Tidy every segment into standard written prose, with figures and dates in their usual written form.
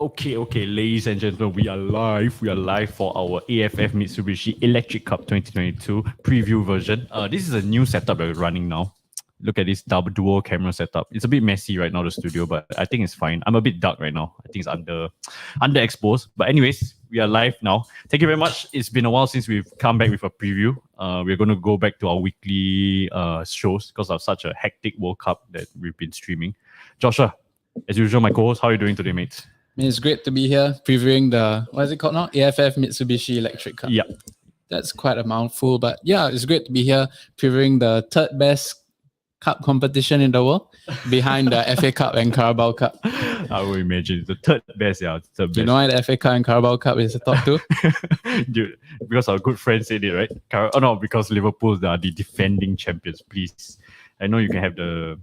Okay, ladies and gentlemen, we are live. We are live for our AFF Mitsubishi Electric Cup 2022 preview version. This is a new setup that we're running now. Look at this double dual camera setup. It's a bit messy right now, the studio, but I think it's fine. I'm a bit dark right now. I think it's underexposed. But anyways, we are live now. Thank you very much. It's been a while since we've come back with a preview. We're going to go back to our weekly shows because of such a hectic World Cup that we've been streaming. Joshua, as usual, my co-host, how are you doing today, mates? It's great to be here previewing the, what is it called now? AFF Mitsubishi Electric Cup. Yeah. That's quite a mouthful, but yeah, it's great to be here previewing the third best cup competition in the world behind the FA Cup and Carabao Cup. I would imagine the third best, yeah. Third best. You know why the FA Cup and Carabao Cup is the top two? Dude, because our good friend said it, right? No, because Liverpool are the defending champions, please. I know you can have the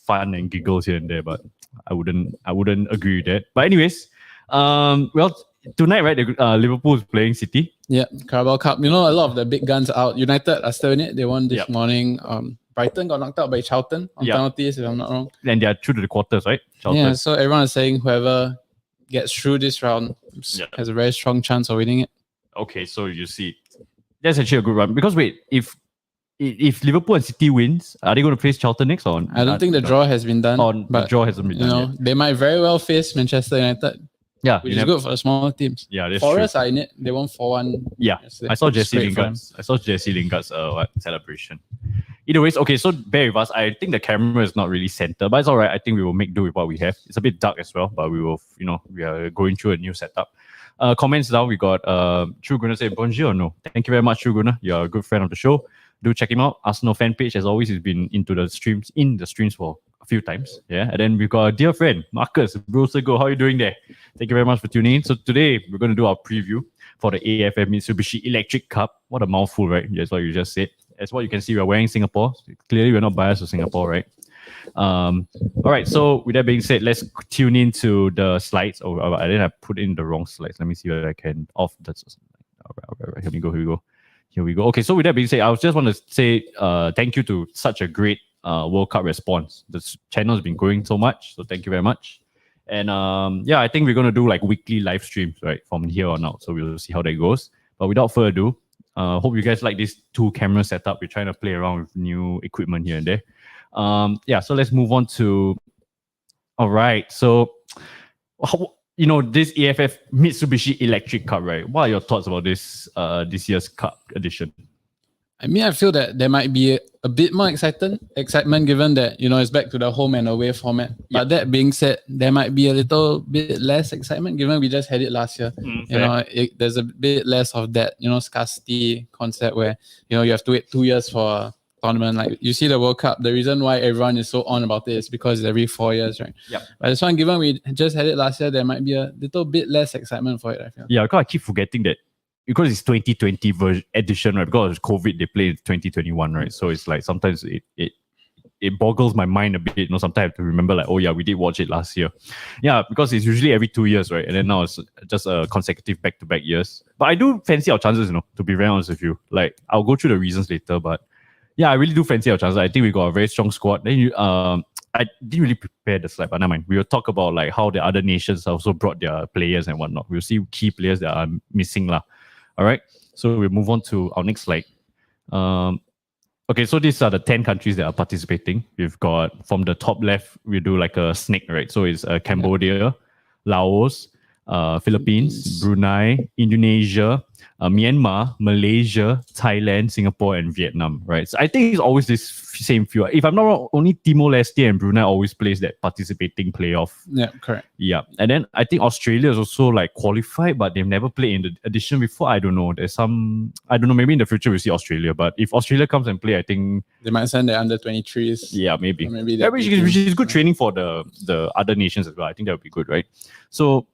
fun and giggles here and there, but I wouldn't agree with that. But anyways, well, tonight, right, Liverpool is playing City. Yeah, Carabao Cup. You know, a lot of the big guns are out. United are still in it. They won this morning. Brighton got knocked out by Charlton on penalties, if I'm not wrong. And they are through to the quarters, right? Charlton. Yeah, so everyone is saying whoever gets through this round has a very strong chance of winning it. Okay, so you see, that's actually a good run. Because wait, if Liverpool and City wins, are they going to face Charlton next? Or I don't think the draw has been done. But the draw hasn't been done yet. They might very well face Manchester United. Yeah, which is good for the smaller teams. Yeah, that's Forest true. are in it. They won 4-1. Yeah, I saw Jesse Lingard's celebration. Either ways, okay, so bear with us. I think the camera is not really centered, but it's all right. I think we will make do with what we have. It's a bit dark as well, but we will, we are going through a new setup. Comments down, we got True Gunner say bonjour. No, thank you very much, True Gunner. You're a good friend of the show. Do check him out. Arsenal fan page, as always, he's been in the streams for a few times. Yeah, and then we've got a dear friend, Marcus Brosago. How are you doing there? Thank you very much for tuning in. So today we're going to do our preview for the AFF Mitsubishi Electric Cup. What a mouthful, right? That's what you just said. As what you can see, we're wearing Singapore. Clearly, we're not biased to Singapore, right? All right. So with that being said, let's tune into the slides. I didn't put in the wrong slides. Let me see whether I can off that. All right. Here we go. Okay. So with that being said, I just want to say thank you to such a great World Cup response. This channel has been growing so much, so thank you very much. And I think we're gonna do like weekly live streams right from here on out. So we'll see how that goes. But without further ado, hope you guys like this 2-camera setup. We're trying to play around with new equipment here and there. So let's move on to. All right, so this AFF Mitsubishi Electric Cup, right? What are your thoughts about this year's Cup edition? I mean, I feel that there might be a bit more excitement given that, it's back to the home and away format. Yep. But that being said, there might be a little bit less excitement given we just had it last year. There's a bit less of that, scarcity concept where, you have to wait 2 years for a tournament. Like you see the World Cup, the reason why everyone is so on about it is because it's every 4 years, right? Yep. But this one, given we just had it last year, there might be a little bit less excitement for it, I feel. Yeah, because I keep forgetting that. Because it's 2020 edition, right? Because of COVID, they played 2021, right? So it's like sometimes it boggles my mind a bit. Sometimes I have to remember like, oh yeah, we did watch it last year. Yeah, because it's usually every 2 years, right? And then now it's just a consecutive back-to-back years. But I do fancy our chances, to be very honest with you. Like, I'll go through the reasons later, but yeah, I really do fancy our chances. I think we got a very strong squad. Then I didn't really prepare the slide, but never mind. We will talk about like how the other nations also brought their players and whatnot. We'll see key players that are missing lah. All right, so we'll move on to our next slide. Okay, so these are the 10 countries that are participating. We've got, from the top left, we do like a snake, right? So it's Cambodia, Laos, Philippines, Brunei, Indonesia, Myanmar, Malaysia, Thailand, Singapore, and Vietnam, right? So I think it's always this same few. If I'm not wrong, only Timor-Leste and Brunei always plays that participating playoff. Yeah, correct. Yeah, and then I think Australia is also like qualified, but they've never played in the edition before. I don't know. Maybe in the future we'll see Australia, but if Australia comes and play, I think they might send their under-23s. Yeah, maybe. Which is good training for the other nations as well. I think that would be good, right? So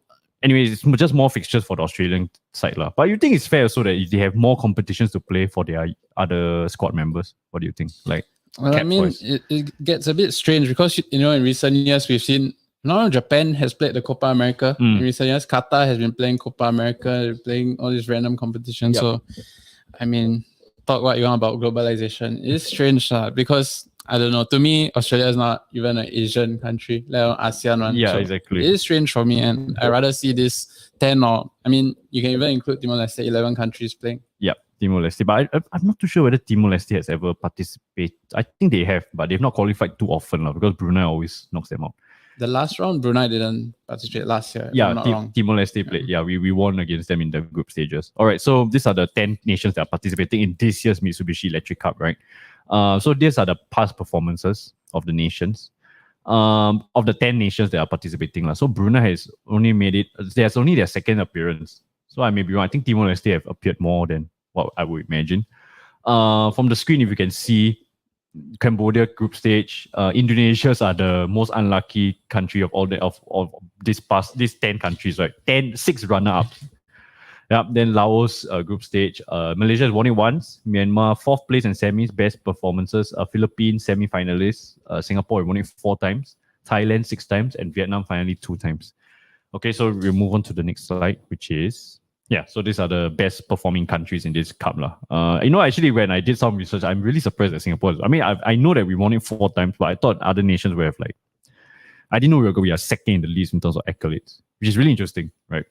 anyways, it's just more fixtures for the Australian side lah. But you think it's fair so that they have more competitions to play for their other squad members? What do you think? Like, well, I mean, it gets a bit strange because in recent years we've seen Japan has played the Copa America in recent years. Qatar has been playing Copa America, playing all these random competitions. Yep. So, I mean, talk what you want about globalization. It's strange because I don't know. To me, Australia is not even an Asian country, let alone ASEAN one. Yeah, So exactly. it is strange for me, and I rather see this 10 or, I mean, you can even include Timor-Leste, 11 countries playing. Yeah, Timor-Leste. But I'm not too sure whether Timor-Leste has ever participated. I think they have, but they've not qualified too often because Brunei always knocks them out. The last round, Brunei didn't participate last year. Yeah, I'm not wrong. Timor-Leste played. Yeah, we won against them in the group stages. All right, so these are the 10 nations that are participating in this year's Mitsubishi Electric Cup, right? So these are the past performances of the nations. Of the 10 nations that are participating. So Brunei has only made it, there's only their second appearance. So I may be wrong. I think Timor-Leste have appeared more than what I would imagine. From the screen, if you can see, Cambodia group stage, Indonesia's are the most unlucky country of all these 10 countries, right? 6 runner-ups. Yeah, then Laos group stage. Malaysia has won it once. Myanmar 4th place in semis, best performances. Philippines semi-finalists. Singapore won it 4 times. Thailand 6 times, and Vietnam finally 2 times. Okay, so we'll move on to the next slide, which is so these are the best performing countries in this cup. Actually, when I did some research, I'm really surprised at Singapore. I mean, I know that we won it 4 times, but I thought other nations would have I didn't know we were going to be second in the list in terms of accolades, which is really interesting, right?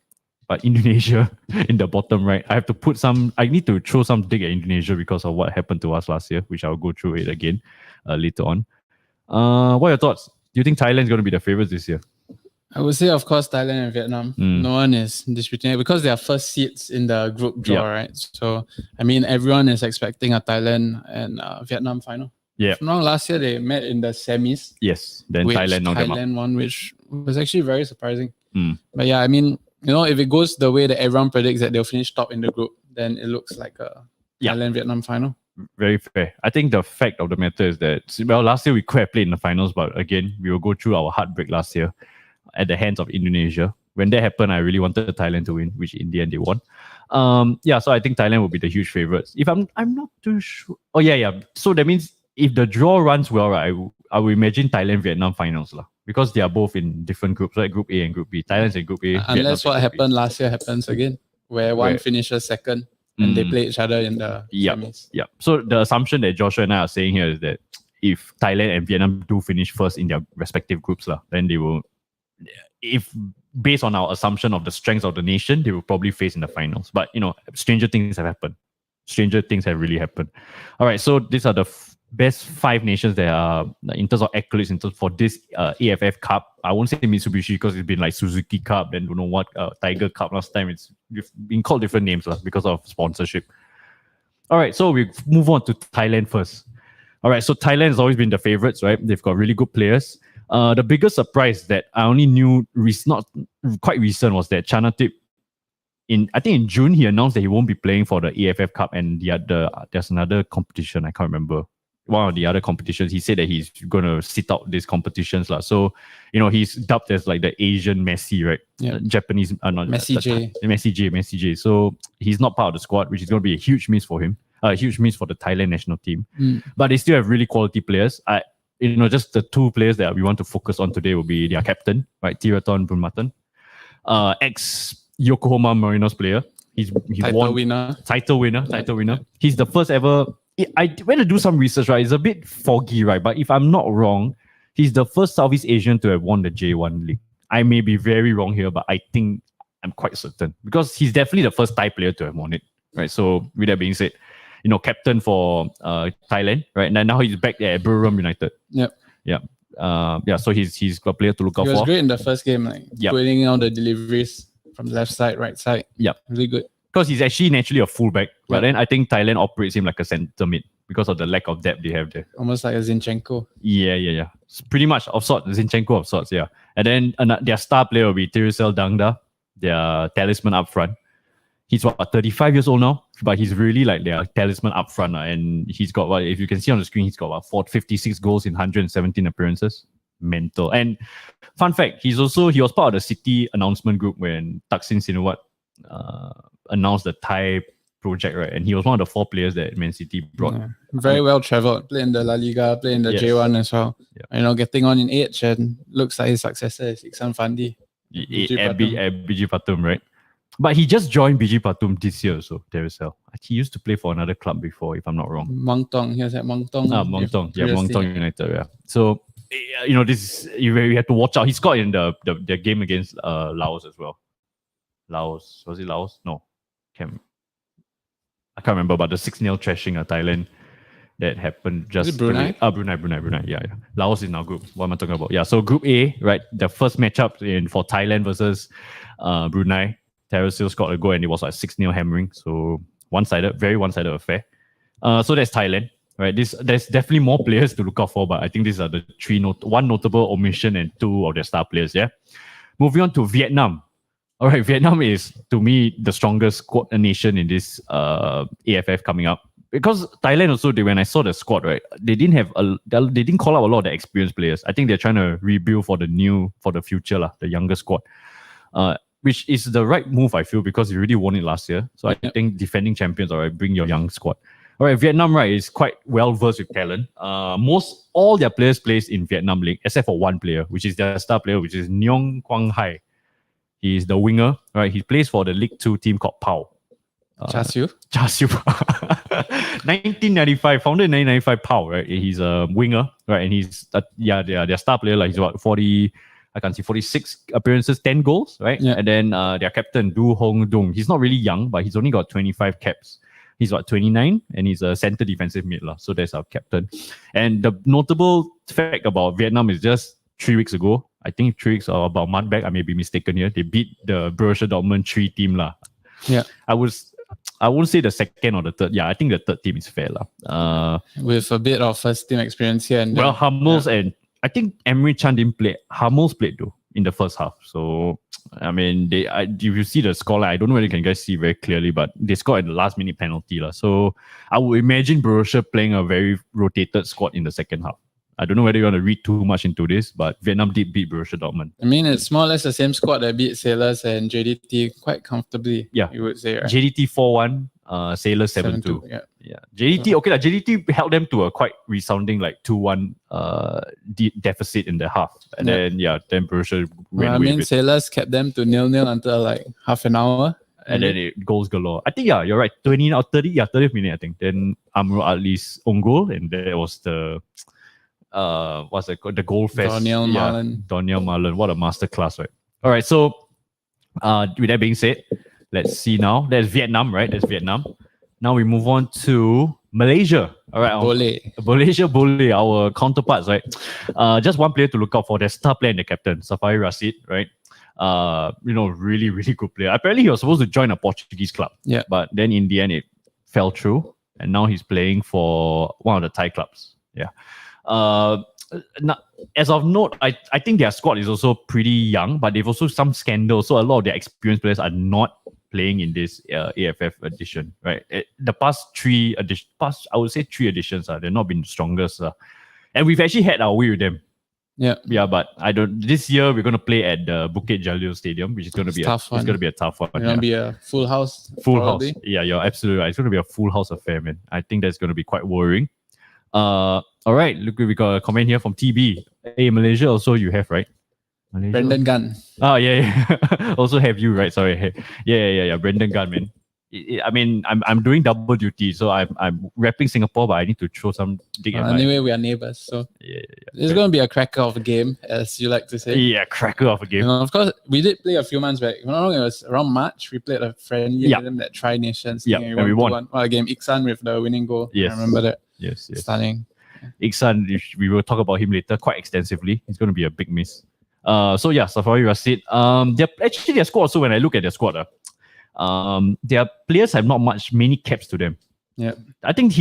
But Indonesia in the bottom right, I need to throw some dig at Indonesia because of what happened to us last year, which I'll go through it again later on. What are your thoughts? Do you think Thailand is going to be the favorites this year? I would say, of course, Thailand and Vietnam. No one is disputing it because they are first seeds in the group draw, right? So, I mean, everyone is expecting a Thailand and Vietnam final. Yeah. Last year they met in the semis. Yes. Then Thailand won, which was actually very surprising. But yeah, I mean, if it goes the way that everyone predicts that they'll finish top in the group, then it looks like a Thailand-Vietnam final. Very fair. I think the fact of the matter is that, last year we could have played in the finals, but again, we will go through our heartbreak last year at the hands of Indonesia. When that happened, I really wanted Thailand to win, which in the end they won. So I think Thailand will be the huge favorites. If I'm not too sure. Oh yeah. So that means if the draw runs well, right, I will imagine Thailand-Vietnam finals because they are both in different groups, right? Group A and Group B. Thailand's in Group A. Unless what happened last year happens again, where one finishes second and they play each other in the semis. Yeah. So the assumption that Joshua and I are saying here is that if Thailand and Vietnam do finish first in their respective groups, then they will, if based on our assumption of the strengths of the nation, they will probably face in the finals. But stranger things have happened. Stranger things have really happened. All right, so these are the best 5 nations that are in terms of accolades for this AFF Cup. I won't say Mitsubishi because it's been like Suzuki Cup, then don't know what Tiger Cup last time. It's been called different names because of sponsorship. All right, so we move on to Thailand first. All right, so Thailand has always been the favorites, right? They've got really good players. The biggest surprise that I only knew not quite recent was that Chanatip, I think in June, he announced that he won't be playing for the AFF Cup and there's another competition, I can't remember. One of the other competitions, he said that he's going to sit out these competitions. So, he's dubbed as like the Asian Messi, right? Yeah. Japanese, not Messi J. Messi J. So he's not part of the squad, which is going to be a huge miss for him. A huge miss for the Thailand national team. But they still have really quality players. Just the 2 players that we want to focus on today will be their captain, right? Tiraton Bunmatan, ex-Yokohama Marinos player. He title winner. Title winner. He's the first ever. I went to do some research, right? It's a bit foggy, right? But if I'm not wrong, he's the first Southeast Asian to have won the J1 league. I may be very wrong here, but I think I'm quite certain because he's definitely the first Thai player to have won it, right? So with that being said, captain for Thailand, right? And now he's back at Buriram United. Yep. Yeah. So he's a player to look out for. He was great in the first game, putting out the deliveries from the left side, right side. Yeah. Really good. Because he's actually naturally a fullback, but then I think Thailand operates him like a centre mid because of the lack of depth they have there. Almost like a Zinchenko. Yeah. It's pretty much of sorts, Zinchenko of sorts, yeah. And then their star player will be Tirusel Dangda, their talisman up front. He's 35 years old now, but he's really like their talisman up front. And he's got, if you can see on the screen, he's got 56 goals in 117 appearances. Mental. And fun fact, he was part of the City announcement group when Thaksin Shinawatra announced the Thai project, right? And he was one of the 4 players that Man City brought. Yeah. Very well travelled. Play in the La Liga, play in the J1 as well. Yeah. Getting on in age and looks like his successor is Iksan Fandi. Biji Patum, right? But he just joined BG Patum this year, so Tericel. He used to play for another club before, if I'm not wrong. Mangtong. He was at Mangtong. Mangtong. Yeah, previously. Mangtong United. Yeah. So, this you have to watch out. He scored in the game against Laos as well. Laos. Was it Laos? No. I can't remember, but the 6-0 thrashing of Thailand that happened just... Is it Brunei? Brunei. Yeah. Laos is now group. What am I talking about? Yeah, so Group A, right? The first matchup for Thailand versus Brunei. Tericel scored a goal and it was like 6-0 hammering. So one-sided, very one-sided affair. So that's Thailand, right? There's definitely more players to look out for, but I think these are the one notable omission and 2 of their star players, yeah? Moving on to Vietnam. All right, Vietnam is, to me, the strongest squad nation in this AFF coming up. Because Thailand also, when I saw the squad, right, they didn't call out a lot of the experienced players. I think they're trying to rebuild for the future, the younger squad. Which is the right move, I feel, because you really won it last year. So I think defending champions, all right, bring your young squad. All right, Vietnam, right, is quite well versed with talent. All their players plays in Vietnam League, except for one player, which is their star player, which is Nguyen Quang Hai. He's the winger, right? He plays for the League 2 team called PAO. Char Siu. 1995, founded in 1995, PAO, right? He's a winger, right? And he's, their star player, like he's about 46 appearances, 10 goals, right? Yeah. And then their captain, Du Hong Dung. He's not really young, but he's only got 25 caps. He's 29 and he's a center defensive mid. So that's our captain. And the notable fact about Vietnam is just 3 weeks ago, I think 3 weeks or about a month back, I may be mistaken here, they beat the Borussia Dortmund 3 team. Yeah. I won't say the second or the third. Yeah, I think the third team is fair. With a bit of first team experience here. And well, Hummels and I think Emery Chan didn't play. Hummels played though in the first half. So, I mean, if you see the score, I don't know whether you can guys see very clearly, but they scored at the last minute penalty. So, I would imagine Borussia playing a very rotated squad in the second half. I don't know whether you want to read too much into this, but Vietnam did beat Borussia Dortmund. I mean, it's more or less the same squad that beat Sailors and JDT quite comfortably. Yeah, you would say, right? JDT 4-1, Sailors 7-2. Yeah. JDT, okay, JDT held them to a quite resounding 2-1 deficit in the half, and then Borussia ran away with it. Sailors kept them to 0-0 until half an hour. And then it goals galore. I think you're right. 30th minute, I think. Then Amro Ali's own goal, and there was the what's it called? The goal fest. Daniel Marlon. What a masterclass, right? All right. So, with that being said, let's see now. That's Vietnam, right? That's Vietnam. Now we move on to Malaysia. All right. Malaysia, our counterparts, right? Just one player to look out for. Their star player and the captain, Safari Rashid, right? Really, really good player. Apparently, he was supposed to join a Portuguese club. Yeah. But then in the end, it fell through. And now he's playing for one of the Thai clubs. Yeah. Now, as of note, I think their squad is also pretty young, but they've also some scandals. So a lot of their experienced players are not playing in this AFF edition, right? The past 3 editions, they've not been the strongest. And we've actually had our way with them. Yeah, but this year we're going to play at the Bukit Jalil Stadium, which is going to be tough one. It's going to be a tough one. It's going to be a full house. House. Yeah, you're absolutely right. It's going to be a full house affair, man. I think that's going to be quite worrying. All right, look, we got a comment here from TB. Hey, Malaysia also you have, right? Malaysia? Brendan Gunn. Oh, yeah. Also have you, right? Sorry. Yeah. Brendan Gunn, man. I mean, I'm doing double duty, so I'm repping Singapore, but I need to throw some dig at anyway, we are neighbors, so it's going to be a cracker of a game, as you like to say. Yeah, cracker of a game. Of course, we did play a few months back. If I'm not wrong, it was around March. We played a friendly game, that Tri Nations thing. And we won. Well, game Iksan with the winning goal. Yes. I remember that. Yes. Stunning. Iksan, we will talk about him later quite extensively. It's going to be a big miss. Safari Rashid. Their squad also, when I look at their squad, their players have not many caps to them. Yeah, I think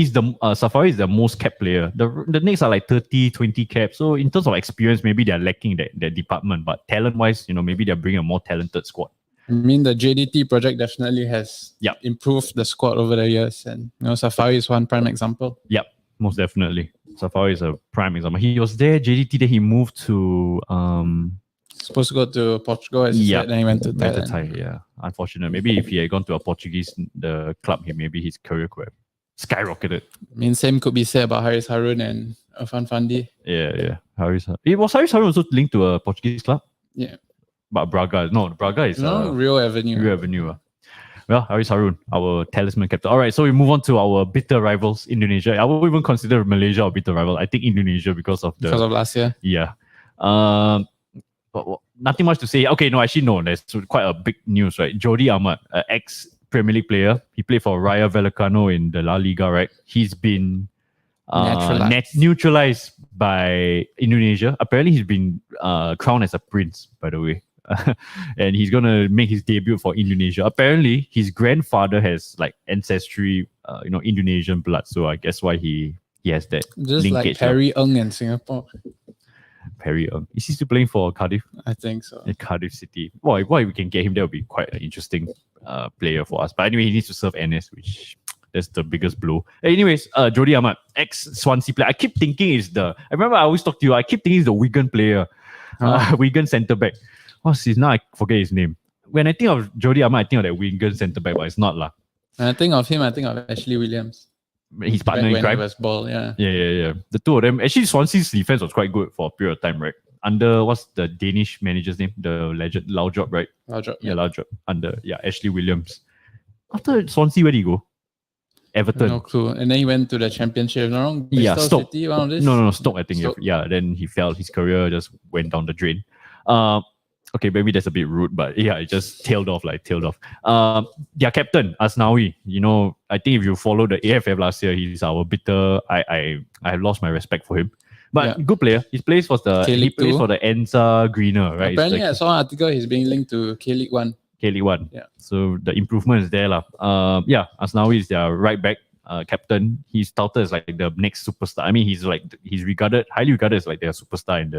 Safari is the most capped player. The next are 30, 20 caps. So in terms of experience, maybe they're lacking that department. But talent-wise, maybe they're bringing a more talented squad. I mean, the JDT project definitely has improved the squad over the years, and Safari is one prime example. Yep, most definitely. Safari is a prime example. He was there, JDT, then he moved to supposed to go to Portugal, as you said, then he went to Thailand. Yeah, unfortunate. Maybe if he had gone to a Portuguese club, maybe his career could have skyrocketed. I mean, same could be said about Haris Harun and Irfan Fandi. Yeah. Haris Harun also linked to a Portuguese club? Yeah. But Braga is... Rio Avenue. Rio Avenue. Well, Haris Harun, our talisman captain. All right, so we move on to our bitter rivals, Indonesia. I won't even consider Malaysia a bitter rival. I think Indonesia because of last year. Yeah. Nothing much to say. Okay, no, actually, no. There's quite a big news, right? Jordi Amat, ex Premier League player. He played for Rayo Vallecano in the La Liga, right? He's been neutralized by Indonesia. Apparently, he's been crowned as a prince, by the way. And he's going to make his debut for Indonesia. Apparently, his grandfather has like ancestry, Indonesian blood. So I guess why he has that just linkage. Like Perry Ng in Singapore. Perry Ng. Is he still playing for Cardiff? I think so. In Cardiff City. Why we can get him, that would be quite an interesting player for us. But anyway, he needs to serve NS, which that's the biggest blow. Anyways, Jordi Amat, ex-Swansea player. I keep thinking I remember I always talk to you, I keep thinking he's the Wigan player. Wigan centre-back. What's his now? I forget his name. When I think of Jordi Amat, I think of that Wigan centre-back, but it's not lah. When I think of him, I think of Ashley Williams. His partner in crime. Yeah. Yeah. The two of them. Actually, Swansea's defense was quite good for a period of time, right? Under what's the Danish manager's name? The legend Laudrup, right? Laudrup. Yeah, Laudrup. Under Ashley Williams. After Swansea, where did he go? Everton. No clue. And then he went to the Championship. If I'm not wrong. Bristol Stoke. City, one of this. No, Stoke. I think. Stoke. Yeah. Then he fell. His career just went down the drain. Okay, maybe that's a bit rude, but yeah, it just tailed off. Their captain, Asnawi, I think if you follow the AFF last year, he's our bitter. I have lost my respect for him. But good player. He plays for the Enza Greener, right? Apparently, I saw an article he's being linked to K-League 1. K-League 1. Yeah. So the improvement is there. Asnawi is their right back captain. He's touted as like the next superstar. I mean, he's highly regarded as like their superstar in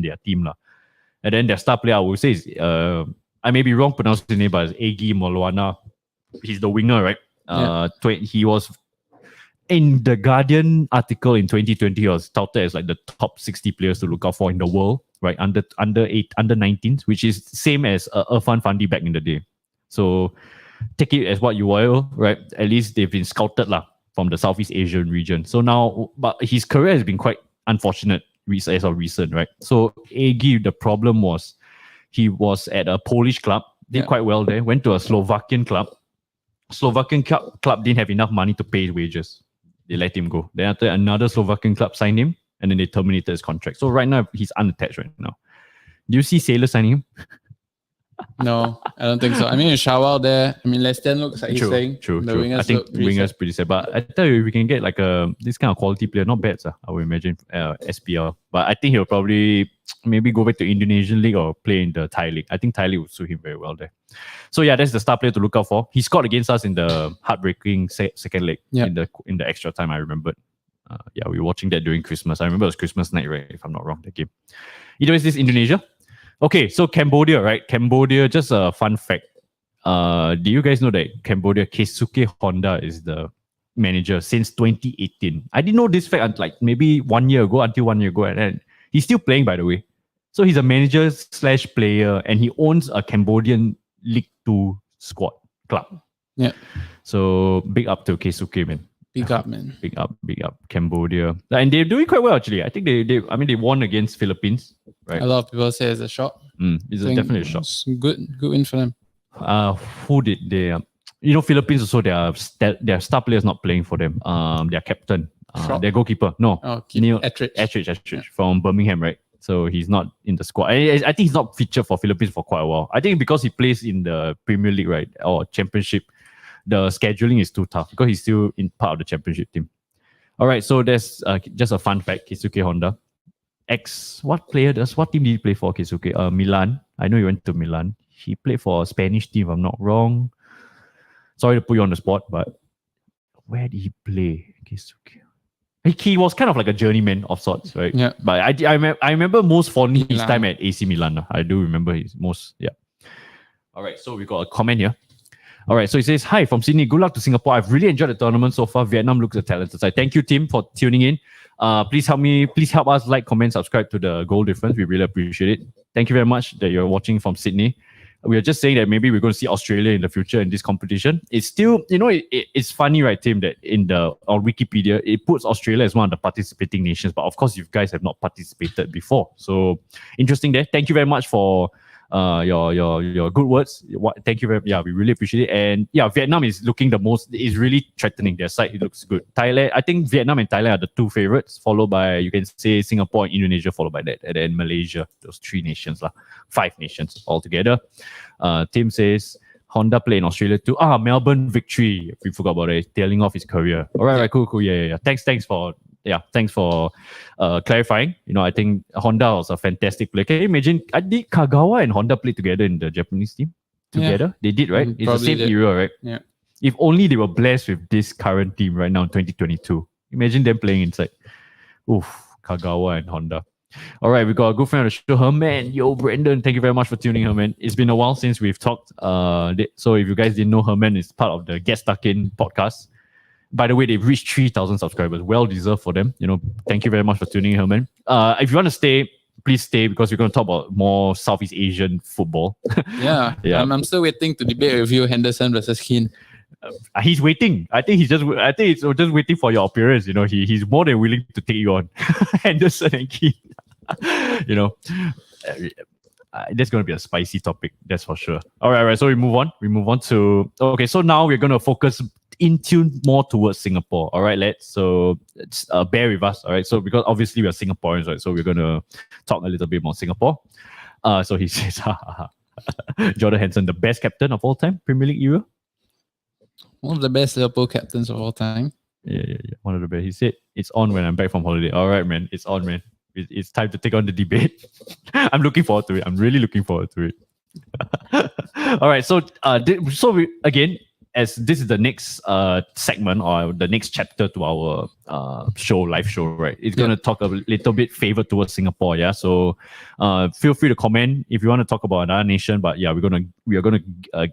their team. And then their star player, I would say, is I may be wrong pronouncing the name, but it's Egi Molwana. He's the winger, right? He was in the Guardian article in 2020. He was touted as like the top 60 players to look out for in the world, right? Under 19s, which is same as Irfan Fandi back in the day. So take it as what you will, right? At least they've been scouted from the Southeast Asian region. So now, but his career has been quite unfortunate as of recent, right? So Egi, the problem was he was at a Polish club, did quite well there, went to a Slovakian club. Slovakian club didn't have enough money to pay his wages. They let him go. Then after another Slovakian club signed him, and then they terminated his contract. So right now, he's unattached right now. Do you see Sailor signing him? No, I don't think so. I mean, Shawal there. I mean, Lestian looks like he's saying. True. I think wingers pretty sad. But I tell you, if we can get like this kind of quality player, not bad, I would imagine SPL. But I think he'll probably maybe go back to Indonesian league or play in the Thai league. I think Thai league would suit him very well there. So yeah, that's the star player to look out for. He scored against us in the heartbreaking second leg in the extra time. I remembered. We were watching that during Christmas. I remember it was Christmas night, right? If I'm not wrong, that game. Either way, this is Indonesia. Okay, so Cambodia, right? Cambodia, just a fun fact. Do you guys know that Cambodia, Keisuke Honda is the manager since 2018? I didn't know this fact until maybe 1 year ago, and he's still playing, by the way. So he's a manager / player, and he owns a Cambodian League 2 squad club. Yeah. So big up to Keisuke, man. Big up, man. Big up, Cambodia. And they're doing quite well, actually. I think they won against Philippines, right? A lot of people say it's a shock. It's definitely a shock. It's good win for them. Who did they? Philippines also, their star players not playing for them. Their captain, their goalkeeper. No. Neil Ettridge from Birmingham, right? So he's not in the squad. I think he's not featured for Philippines for quite a while. I think because he plays in the Premier League, right? Or Championship. The scheduling is too tough because he's still in part of the championship team. All right, so there's just a fun fact. Keisuke Honda, what team did he play for? Keisuke, Milan. I know he went to Milan. He played for a Spanish team, if I'm not wrong. Sorry to put you on the spot, but where did he play? Keisuke. He was kind of like a journeyman of sorts, right? Yeah. But I remember most fondly his time at AC Milan. I do remember his most. Yeah. All right, so we got a comment here. All right, so he says, hi from Sydney. Good luck to Singapore. I've really enjoyed the tournament so far. Vietnam looks a talented side. Thank you, Tim, for tuning in. Please help us like, comment, subscribe to the Goal Difference. We really appreciate it. Thank you very much that you're watching from Sydney. We are just saying that maybe we're going to see Australia in the future in this competition. It's still, it's funny, right, Tim, that on Wikipedia, it puts Australia as one of the participating nations. But of course, you guys have not participated before. So interesting there. Thank you very much for your good words. Thank you very much. Yeah, we really appreciate it. And yeah, Vietnam is looking is really threatening. Their side, it looks good. Thailand, I think Vietnam and Thailand are the two favorites, followed by, you can say, Singapore and Indonesia, followed by that, and then Malaysia. Those three nations, 5 nations altogether. Tim says Honda played in Australia too. Melbourne victory. We forgot about it. Tailing off his career. All right, cool. Yeah. Thanks for clarifying. I think Honda was a fantastic player. Can you imagine? I think Kagawa and Honda played together in the Japanese team. Together, they did, right? It's the same era, right? Yeah. If only they were blessed with this current team right now in 2022. Imagine them playing inside. Oof, Kagawa and Honda. All right, we got a good friend of the show, Herman. Yo, Brandon, thank you very much for tuning, Herman. It's been a while since we've talked. So if you guys didn't know, Herman is part of the Get Stuck In podcast. By the way, they've reached 3,000 subscribers. Well deserved for them. Thank you very much for tuning in, Herman. If you want to stay, please stay, because we're going to talk about more Southeast Asian football. Yeah. I'm still waiting to debate with you, Henderson versus Keane. He's waiting. I think it's just waiting for your appearance. He's more than willing to take you on. Henderson and Keane. That's going to be a spicy topic, that's for sure. All right. So we move on to, okay, so now we're going to focus more towards Singapore. All right, lads. So bear with us. All right. So because obviously we are Singaporeans, right? So we're going to talk a little bit more Singapore. So he says, Jordan Henson, the best captain of all time, Premier League era. One of the best Liverpool captains of all time. Yeah. One of the best. He said, it's on when I'm back from holiday. All right, man. It's on, man. It's time to take on the debate. I'm looking forward to it. I'm really looking forward to it. All right. So, again, as this is the next segment or the next chapter to our live show, right? It's going to talk a little bit favored towards Singapore, yeah. So feel free to comment if you want to talk about another nation, but yeah, we are gonna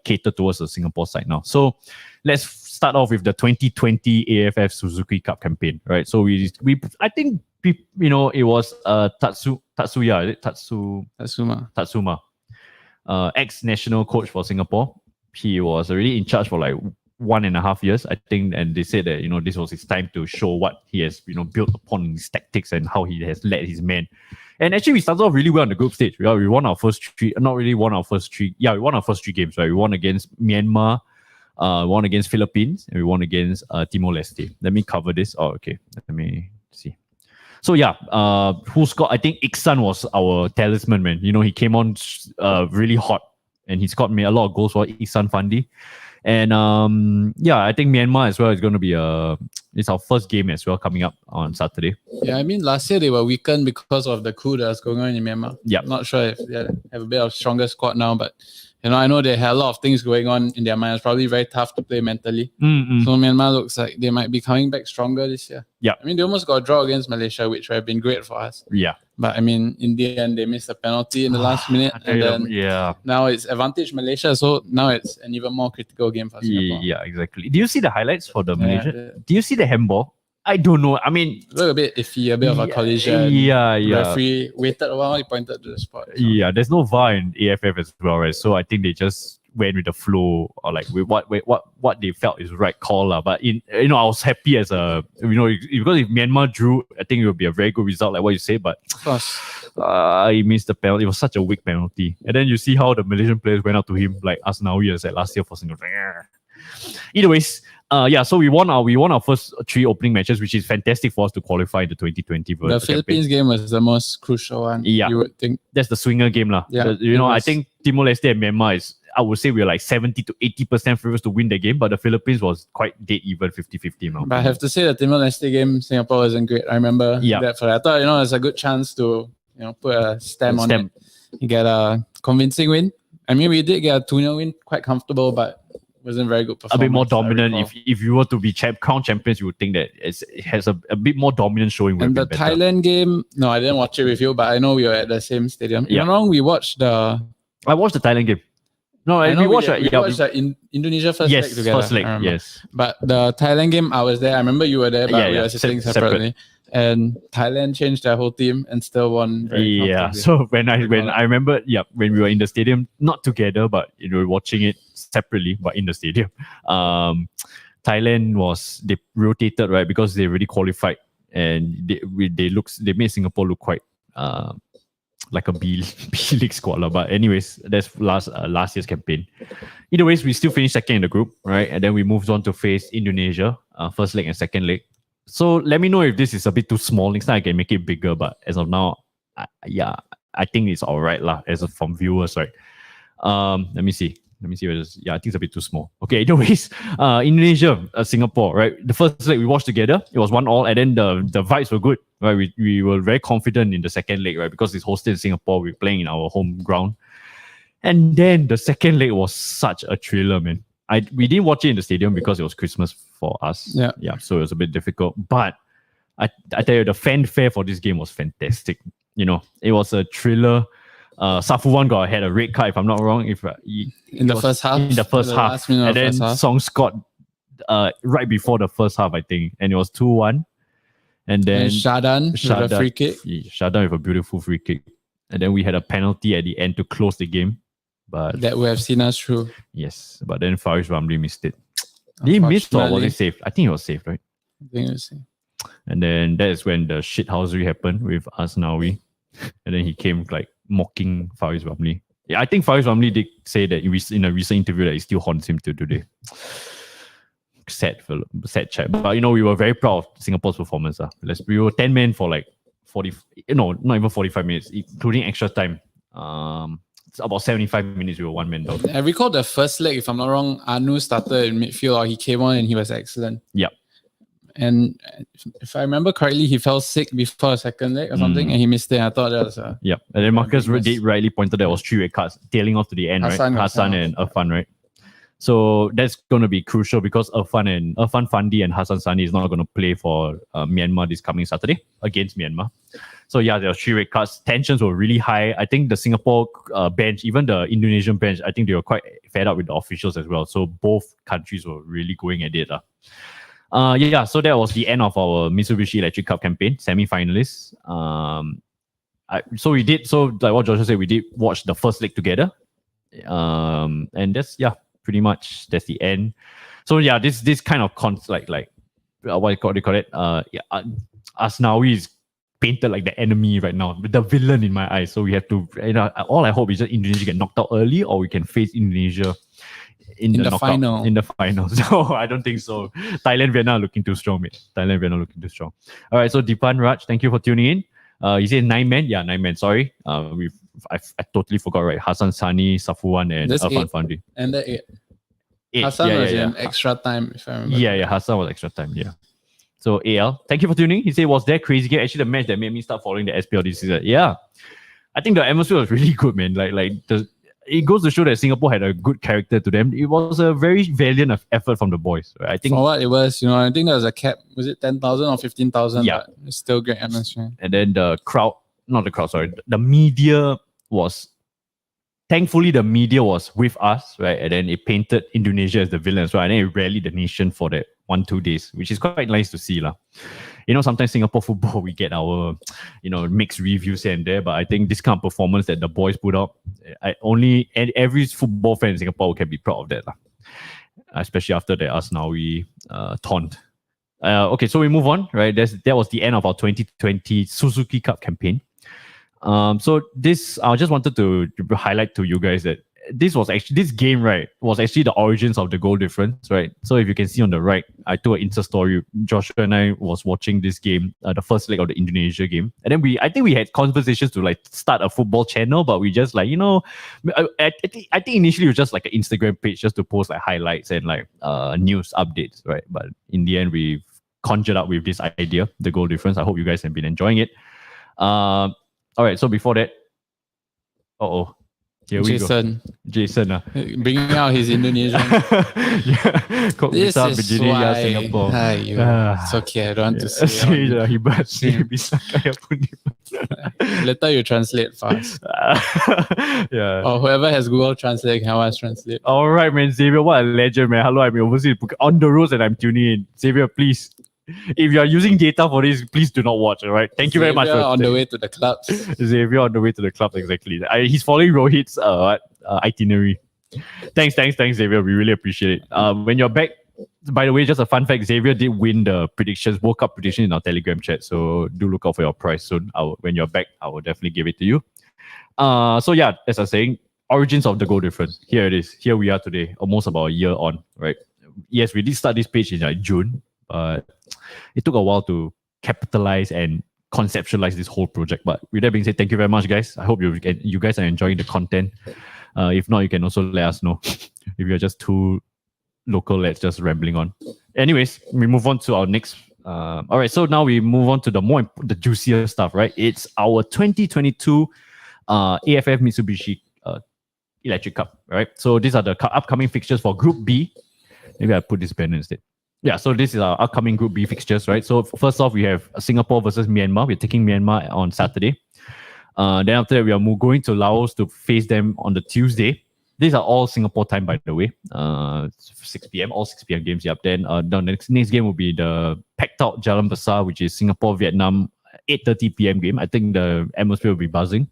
cater towards the Singapore side now. So let's start off with the 2020 AFF Suzuki Cup campaign, right? So I think it was Tatsuma, ex-national coach for Singapore. He was already in charge for like 1.5 years, I think, and they said that this was his time to show what he has built upon his tactics and how he has led his men. And actually, we started off really well on the group stage. We won our first three, not really won our first three. Yeah, we won our first 3 games. Right, we won against Myanmar, won against Philippines, and we won against Timor-Leste. Let me cover this. Oh, okay. Let me see. So yeah, who scored? I think Iksan was our talisman, man. He came on really hot. And he scored a lot of goals for Ihsan Fandi. And I think Myanmar as well is going to be it's our first game as well coming up on Saturday. Yeah, I mean, last year they were weakened because of the coup that's going on in Myanmar. Yeah. Not sure if they have a bit of stronger squad now, but I know they had a lot of things going on in their mind. It's probably very tough to play mentally. Mm-hmm. So Myanmar looks like they might be coming back stronger this year. Yeah. I mean, they almost got a draw against Malaysia, which would have been great for us. Yeah. But I mean, in the end, they missed a penalty in the last minute. And then now it's advantage Malaysia. So now it's an even more critical game for Singapore. Yeah, exactly. Do you see the highlights for the Malaysia? Do you see the handball? I don't know. I mean, it looked a bit iffy, a bit of a collision. Yeah. Referee waited a while, he pointed to the spot. So. Yeah, there's no VAR in AFF as well, right? So I think they just went with the flow or like with what they felt is right call. But I was happy as because if Myanmar drew, I think it would be a very good result, like what you say. But of course, he missed the penalty. It was such a weak penalty. And then you see how the Malaysian players went out to him like Asnawi as last year for Singapore. Either ways, so we won our first 3 opening matches, which is fantastic for us to qualify the 2020 The Philippines game was the most crucial one. Yeah, you would think. That's the swinger game, lah. Yeah, I think Timor-Leste and Myanmar is, I would say, we're like 70 to 80% favorites to win the game, but the Philippines was quite dead even, 50-50 now. But I have to say the Timor-Leste game, Singapore wasn't great. I remember that. I thought it's a good chance to put a stamp on it. You get a convincing win. I mean, we did get a 2-0 win, quite comfortable, but wasn't very good performance. A bit more dominant. If you were to be crown champions, you would think that it has a bit more dominant showing. And the Thailand game, no, I didn't watch it with you, but I know we were at the same stadium. If I'm wrong, we watched I watched the Thailand game. No, we watched the Indonesia first leg together. First leg, yes. But the Thailand game, I was there. I remember you were there, but we were sitting separately. And Thailand changed their whole team and still won. So when I remember, when we were in the stadium, not together, but watching it separately, but in the stadium, Thailand they rotated, right, because they already qualified, and they made Singapore look quite like a B League squad lah. But anyways, that's last year's campaign. Either ways, we still finished second in the group, right? And then we moved on to face Indonesia, first leg and second leg. So let me know if this is a bit too small. Next time I can make it bigger. But as of now, I think it's all right lah. As of, from viewers, right? Let me see. Let me see whether I think it's a bit too small. Okay, anyways, Indonesia, Singapore, right? The first leg we watched together, it was 1-1, and then the vibes were good, right? We were very confident in the second leg, right? Because it's hosted in Singapore, we're playing in our home ground. And then the second leg was such a thriller, man. We didn't watch it in the stadium because it was Christmas for us. Yeah. So it was a bit difficult. But I tell you, the fanfare for this game was fantastic. You know, it was a thriller. Safuwan had a red card, if I'm not wrong. In the first half, and then Song scored right before the first half, I think, and it was 2-1. And then Shadan with a free kick. Shadan with a beautiful free kick, and then we had a penalty at the end to close the game. But that would have seen us through. Yes, but then Faris Ramli missed it. Did he miss or was it safe? I think it was safe, right? I think it was safe. And then that is when the shithousery happened with Asnawi, and then he came like mocking Faris Ramli. Yeah, I think Faris Ramli did say that in a recent interview that it still haunts him to today. Sad chat. But you know, we were very proud of Singapore's performance. We were 10 men for like 40, not even 45 minutes, including extra time. It's about 75 minutes we were one man down. I recall the first leg, if I'm not wrong, Anu started in midfield, or he came on and he was excellent. Yep. And if I remember correctly, he fell sick before a second leg or something, and he missed it. I thought that was Yep. And then Marcus did rightly pointed that was 3 red cards, tailing off to the end, Hassan, right? Hassan and Irfan, right? So that's going to be crucial because Irfan Fandi and Hassan Sani is not going to play for Myanmar this coming Saturday against Myanmar. So yeah, there were 3 red cards. Tensions were really high. I think the Singapore bench, even the Indonesian bench, I think they were quite fed up with the officials as well. So both countries were really going at it. So that was the end of our Mitsubishi Electric Cup campaign, semi-finalists. So like what Joshua said, we did watch the first leg together. And pretty much that's the end. So yeah, this kind of what do you call it? Asnawi is painted like the enemy right now, the villain in my eyes. So we have to, all I hope is that Indonesia get knocked out early, or we can face Indonesia in the final. In the final. So I don't think so. Thailand, Vietnam looking too strong, mate. All right, so Dipan Raj, thank you for tuning in. He said 9 men. Yeah, 9 men. Sorry. I totally forgot, right? Hassan Sani, Safuwan, and Irfan Fandi. And the 8. Hassan was in extra time, if I remember. Yeah, Hassan was extra time, yeah. So AL, thank you for tuning. He said, was that crazy game actually the match that made me start following the SPL this season? Yeah. I think the atmosphere was really good, man. It goes to show that Singapore had a good character to them. It was a very valiant effort from the boys. Right? I think for what it was, I think there was a cap. Was it 10,000 or 15,000? Yeah. But it's still great atmosphere. And then the media was, thankfully the media was with us, right? And then it painted Indonesia as the villain as well. And then it rallied the nation for that 1-2 days, which is quite nice to see. Sometimes Singapore football, we get our, mixed reviews here and there, but I think this kind of performance that the boys put up, every football fan in Singapore can be proud of that. Especially after the Asnawi taunt. Okay, so we move on, right? That was the end of our 2020 Suzuki Cup campaign. So this, I just wanted to highlight to you guys that this game, right, was actually the origins of the goal difference, right? So if you can see on the right, I took an Insta story. Joshua and I was watching this game, the first leg of the Indonesia game, and then I think we had conversations to start a football channel, but we just I think initially it was just like an Instagram page just to post highlights and news updates, right? But in the end, we conjured up with this idea, the goal difference. I hope you guys have been enjoying it. All right, so before that, here we go. Jason. Bringing out his Indonesian. This is why. Singapore. It's okay, I don't want to say it. Later you translate fast. Yeah. Or whoever has Google Translate can help us translate. All right, man. Xavier, what a legend, man. Hello, I'm overseas on the roads and I'm tuning in. Xavier, please. If you are using data for this, please do not watch. All right. Thank you very much. On the way to the clubs. Xavier on the way to the clubs, exactly. He's following Rohit's itinerary. Thanks, Xavier. We really appreciate it. When you're back, by the way, just a fun fact: Xavier did win the World Cup prediction in our Telegram chat. So do look out for your prize soon. When you're back, I will definitely give it to you. So yeah, as I was saying, origins of the goal difference. Here it is. Here we are today, almost about a year on, right? Yes, we did start this page in like June, but it took a while to capitalize and conceptualize this whole project. But with that being said, thank you very much, guys. I hope you guys are enjoying the content. If not, you can also let us know if you're just too local, let's just rambling on. Anyways, we move on to our next. All right, so now we move on to the juicier stuff, right? It's our 2022 AFF Mitsubishi Electric Cup, right? So these are the upcoming fixtures for Group B. Maybe I put this banner instead. Yeah, so this is our upcoming Group B fixtures, right? So first off, we have Singapore versus Myanmar. We're taking Myanmar on Saturday. Then after that, we are going to Laos to face them on the Tuesday. These are all Singapore time, by the way. 6 p.m., all 6 p.m. games. Yep. Then the next game will be the packed out Jalan Besar, which is Singapore-Vietnam, 8:30 p.m. game. I think the atmosphere will be buzzing.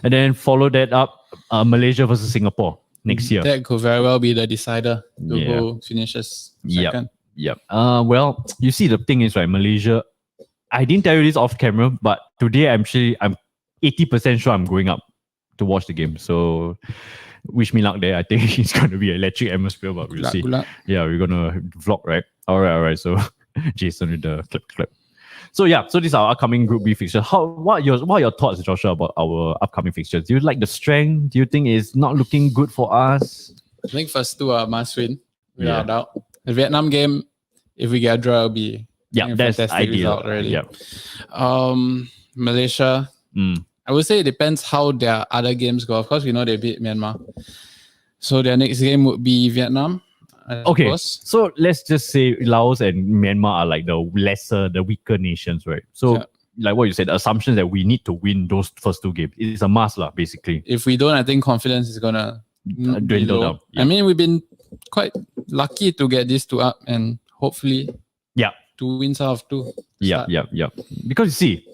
And then follow that up, Malaysia versus Singapore next year. That could very well be the decider to who finishes second. Yep. Well, you see, the thing is, right, Malaysia, I didn't tell you this off camera, but today I'm 80% sure I'm going up to watch the game. So wish me luck there. I think it's going to be an electric atmosphere, but we'll see. Yeah, we're going to vlog, right? All right. So Jason with the clip. So yeah, so these are our upcoming Group B fixtures. What are your thoughts, Joshua, about our upcoming fixtures? Do you like the strength? Do you think it's not looking good for us? I think first two are must win, without doubt. The Vietnam game, if we get a draw, it'll be that's ideal. Really. Malaysia, I would say it depends how their other games go. Of course, we know they beat Myanmar, so their next game would be Vietnam. Okay, so let's just say Laos and Myanmar are like the weaker nations, right? So, like what you said, the assumption that we need to win those first two games. It's a must, basically. If we don't, I think confidence is gonna dwindle down. Yeah. I mean, we've been quite lucky to get these two up, and hopefully, two wins out of two. Yeah. Because you see,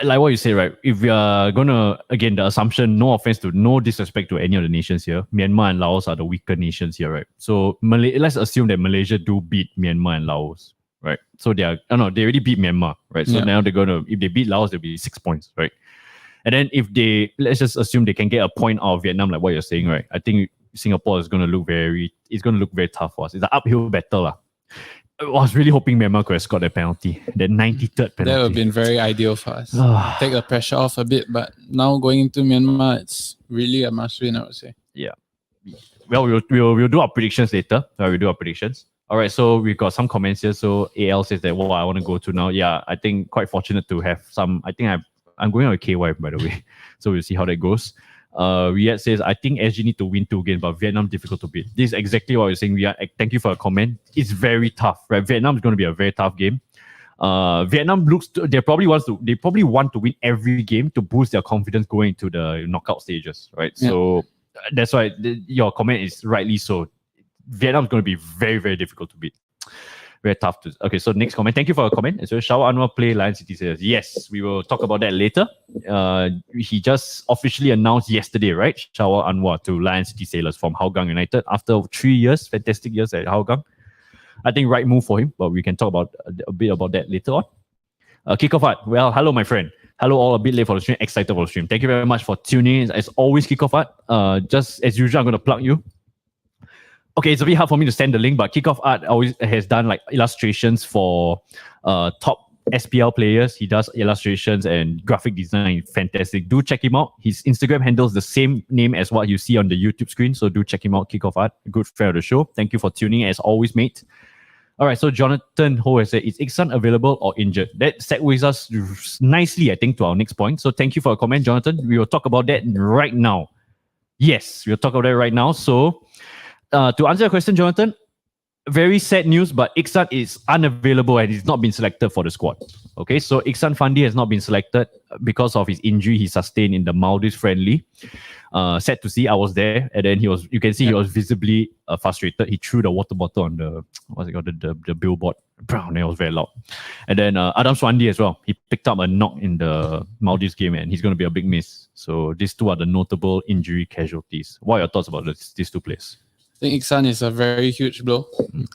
like what you say, right? If we are gonna, again, the assumption, no disrespect to any of the nations here, Myanmar and Laos are the weaker nations here, right? So let's assume that Malaysia do beat Myanmar and Laos, right? So they already beat Myanmar, right? So now if they beat Laos, they'll be 6 points, right? And then let's just assume they can get a point out of Vietnam, like what you're saying, right? I think Singapore is gonna look very tough for us. It's an uphill battle, I was really hoping Myanmar could have scored that penalty, that 93rd penalty. That would have been very ideal for us. Take the pressure off a bit, but now going into Myanmar, it's really a must-win, I would say. Yeah. Well, we'll do our predictions later. We'll do our predictions. All right, so we've got some comments here. So AL says that, I want to go to now. Yeah, I think quite fortunate to have some. I think I'm going on with KY, by the way. So we'll see how that goes. Riyad says, I think SG need to win 2 games, but Vietnam difficult to beat. This is exactly what you're saying, Riyad. Thank you for a comment. It's very tough, right? Vietnam is going to be a very tough game. Vietnam they probably want to win every game to boost their confidence going into the knockout stages, right? Yeah. So that's why your comment is rightly so. Vietnam is going to be very, very difficult to beat. Very tough to. Okay, so next comment. Thank you for a comment. So Shawa Anwar play Lion City says yes. We will talk about that later. He just officially announced yesterday, right? Shawa Anwar to Lion City Sailors from Hougang United after 3 years, fantastic years at Hougang. I think right move for him, but we can talk about a bit about that later on. Kickoff Art. Well, hello, my friend. Hello, all a bit late for the stream. Excited for the stream. Thank you very much for tuning in. As always, Kickoff Art. Just as usual, I'm going to plug you. Okay, it's a bit hard for me to send the link, but Kickoff Art always has done like illustrations for top SPL players. He does illustrations and graphic design. Fantastic. Do check him out. His Instagram handles the same name as what you see on the YouTube screen. So do check him out, Kickoff Art. Good friend of the show. Thank you for tuning in as always, mate. All right, so Jonathan Ho has said, is Iksan available or injured? That segues us nicely, I think, to our next point. So thank you for a comment, Jonathan. We will talk about that right now. Yes, we'll talk about that right now. So to answer your question, Jonathan, very sad news, but Iksan is unavailable and he's not been selected for the squad. Okay, so Iksan Fandi has not been selected because of his injury he sustained in the Maldives friendly. Sad to see, I was there, and then he was visibly frustrated. He threw the water bottle on the billboard. Brown, it was very loud. And then Adam Swandi as well. He picked up a knock in the Maldives game, and he's going to be a big miss. So these two are the notable injury casualties. What are your thoughts about these two players? I think Iksan is a very huge blow,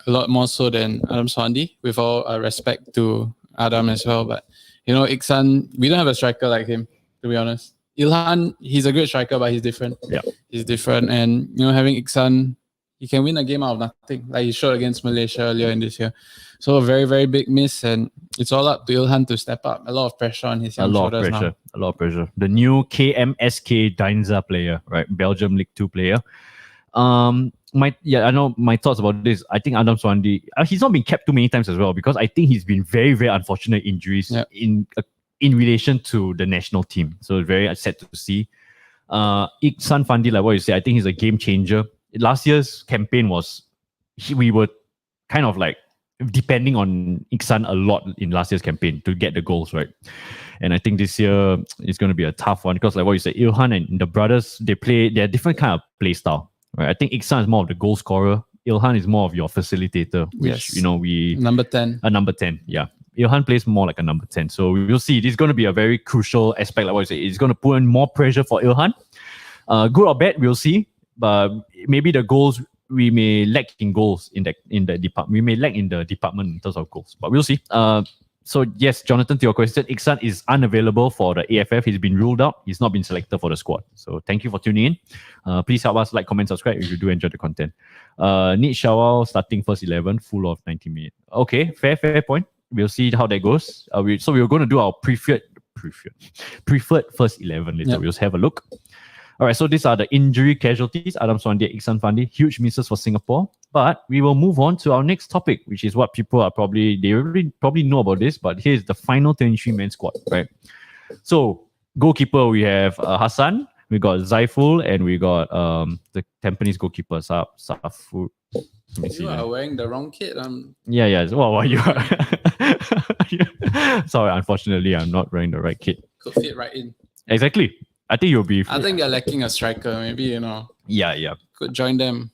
a lot more so than Adam Swandi, with all respect to Adam as well. But, Iksan, we don't have a striker like him, to be honest. Ilhan, he's a great striker, but he's different. Yeah. He's different. And, having Iksan, he can win a game out of nothing. Like he showed against Malaysia earlier in this year. So a very, very big miss. And it's all up to Ilhan to step up. A lot of pressure on his young shoulders now. A lot of pressure. The new KMSK Deinza player, right? Belgium League 2 player. I know my thoughts about this. I think Adam Swandi, he's not been kept too many times as well, because I think he's been very, very unfortunate injuries in relation to the national team. So very sad to see. Iksan Fandi, like what you say, I think he's a game changer. Last year's campaign we were kind of like depending on Iksan a lot in last year's campaign to get the goals, right? And I think this year is going to be a tough one, because like what you said, Ilhan and the brothers, they're different kind of play style. Right, I think Iksan is more of the goal scorer. Ilhan is more of your facilitator, which we number 10. A number 10, yeah. Ilhan plays more like a number 10. So we will see. This is going to be a very crucial aspect, like what you say. It's going to put in more pressure for Ilhan. Good or bad, we'll see. But maybe the goals, we may lack in goals in the department. We may lack in the department in terms of goals. But we'll see. So yes, Jonathan, to your question, Iksan is unavailable for the AFF. He's been ruled out. He's not been selected for the squad. So thank you for tuning in. Please help us like, comment, subscribe if you do enjoy the content. Need Shawal starting first 11, full of 90 minutes. Okay, fair point. We'll see how that goes. So we're going to do our preferred first 11 later. Yep. We'll have a look. All right, so these are the injury casualties. Adam Swandi, Iksan Fandi, huge misses for Singapore. But we will move on to our next topic, which is what people are probably know about this, but here's the final 23-man squad, right? So, goalkeeper, we have Hassan, we got Zaiful, and we got the Tampines goalkeeper, Safu. You are wearing the wrong kit. Yeah. Well, you are. Sorry, unfortunately, I'm not wearing the right kit. Could fit right in. Exactly. I think you'll be. I think they're lacking a striker. Maybe, Yeah. Could join them.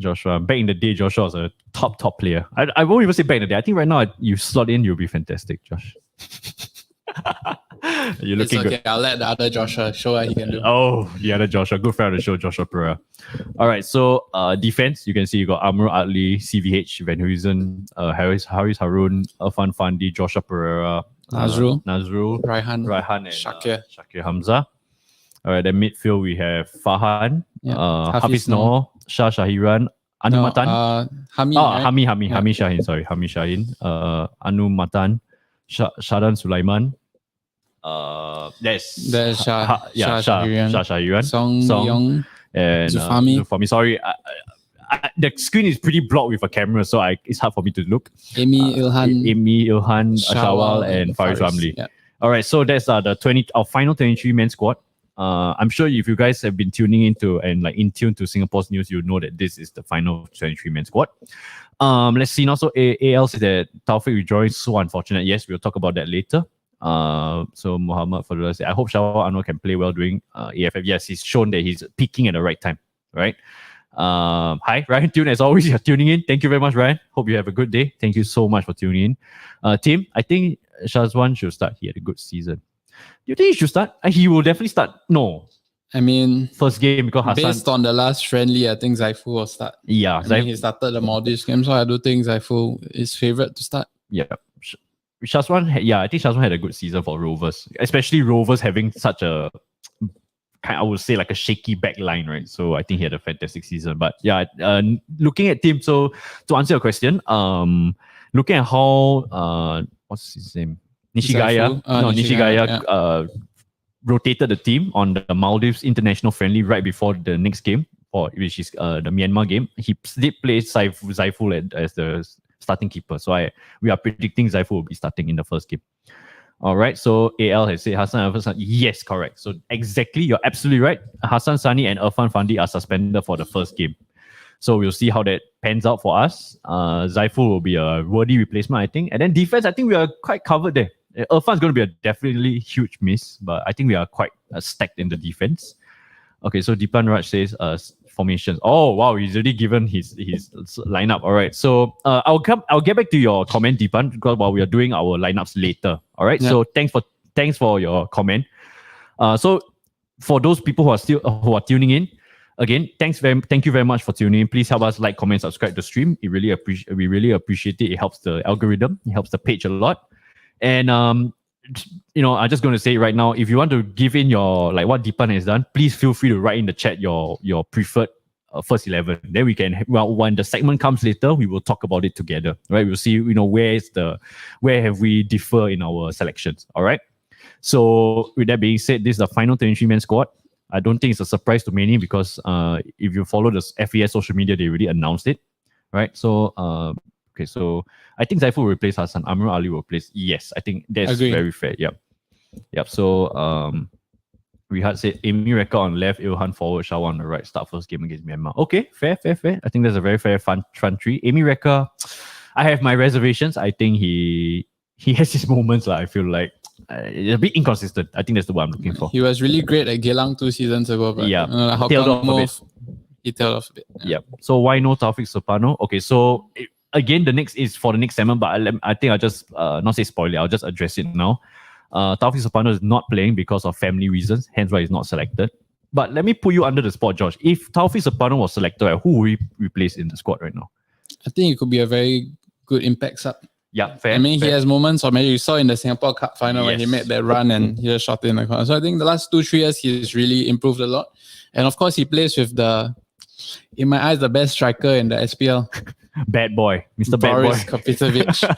Joshua. Back in the day, Joshua was a top player. I won't even say back in the day. I think right now, you slot in, you'll be fantastic, Josh. You're looking okay. good. I'll let the other Joshua show what he can do. Oh, the other Joshua. Good friend of the show, Joshua Pereira. All right, so defense, you can see you got Amr Adli, CVH, Van Huysen, Haris Harun, Irfan Fandi, Joshua Pereira, Nazrul, Raihan, and Shakir Hamza. All right, then midfield we have Fahan, Hafiz Noor, Shah Shahiran, Anu Matan. Hami Shahin. Sorry, Hami Shahin. Anu Matan, Shadan Sulaiman. There's Shah Shahiran. Song Yong. And Zufami. Sorry, the screen is pretty blocked with a camera, so it's hard for me to look. Amy, Ilhan, Shawal, and Faris Ramli. Yeah. All right, so that's our final 23-man squad. I'm sure if you guys have been tuning into and like in tune to Singapore's news, you know that this is the final 23-man squad. Let's see now. So AL says that Taufik withdrawing, so unfortunate. Yes, we'll talk about that later. So Muhammad Fadullah said, I hope Shawal Anwar can play well during AFF. Yes, he's shown that he's peaking at the right time, right? Hi, Ryan Tune, as always, you're tuning in. Thank you very much, Ryan. Hope you have a good day. Thank you so much for tuning in. Tim, I think Shazwan should start. He had a good season. Do you think he should start? He will definitely start. No. I mean, first game because Hassan. Based on the last friendly, I think Zaiful will start. Yeah. He started the Maldives game, so I do think Zaiful is favourite to start. Yeah. Shazwan, I think Shazwan had a good season for Rovers, especially Rovers having such a, I would say, like a shaky back line, right? So I think he had a fantastic season. But yeah, looking at Tim, so to answer your question, looking at how, what's his name? Nishigaya rotated the team on the Maldives international friendly right before the next game, which is the Myanmar game. He did play Zaiful as the starting keeper. So we are predicting Zaiful will be starting in the first game. All right. So AL has said Hassan Irfan Sani. Yes, correct. So exactly, you're absolutely right. Hassan Sani and Irfan Fandi are suspended for the first game. So we'll see how that pans out for us. Zaiful will be a worthy replacement, I think. And then defense, I think we are quite covered there. Irfan is going to be a definitely huge miss, but I think we are quite stacked in the defense. Okay, so Deepan Raj says formations. Oh wow, he's already given his lineup. All right, so I'll get back to your comment, Deepan, because while we are doing our lineups later. All right, so thanks for your comment. So for those people who are tuning in, again, thank you very much for tuning in. Please help us like, comment, subscribe to the stream. We really appreciate it. It helps the algorithm. It helps the page a lot. And I'm just going to say it right now. If you want to give in your like what Deepan has done, please feel free to write in the chat your preferred first 11. Then we can, well, when the segment comes later, we will talk about it together, right? We'll see, where have we differ in our selections. All right. So with that being said, this is the final 23-man squad. I don't think it's a surprise to many because if you follow the FES social media, they already announced it, right? So okay, so I think Zaiful will replace Hassan. Amrul Ali will replace. Yes, I think that's very fair. Yep. So we had said Amy Rekha on left, Ilhan forward, Shawa on the right. Start first game against Myanmar. Okay, fair. I think that's a very fair fun tree. Amy Rekha, I have my reservations. I think he has his moments. I feel like a bit inconsistent. I think that's the one I'm looking for. He was really great at Geylang 2 seasons ago, but how tailed come he tailed off a bit. Yeah. So why no Taufik Soprano? Okay, so again, the next is for the next segment, but I think I'll just not say spoiler. I'll just address it now. Taufik Soprano is not playing because of family reasons, hence why he's not selected. But let me put you under the spot, Josh. If Taufik Soprano was selected, who would we replace in the squad right now? I think it could be a very good impact sub. Yeah, fair. I mean, fair. He has moments, or maybe you saw in the Singapore Cup final when he made that run and he just shot it in the corner. So I think the last 2-3 years, he's really improved a lot. And of course, he plays with in my eyes, the best striker in the SPL. Bad boy, Mr. Boris Bad Boy. Kopicevic.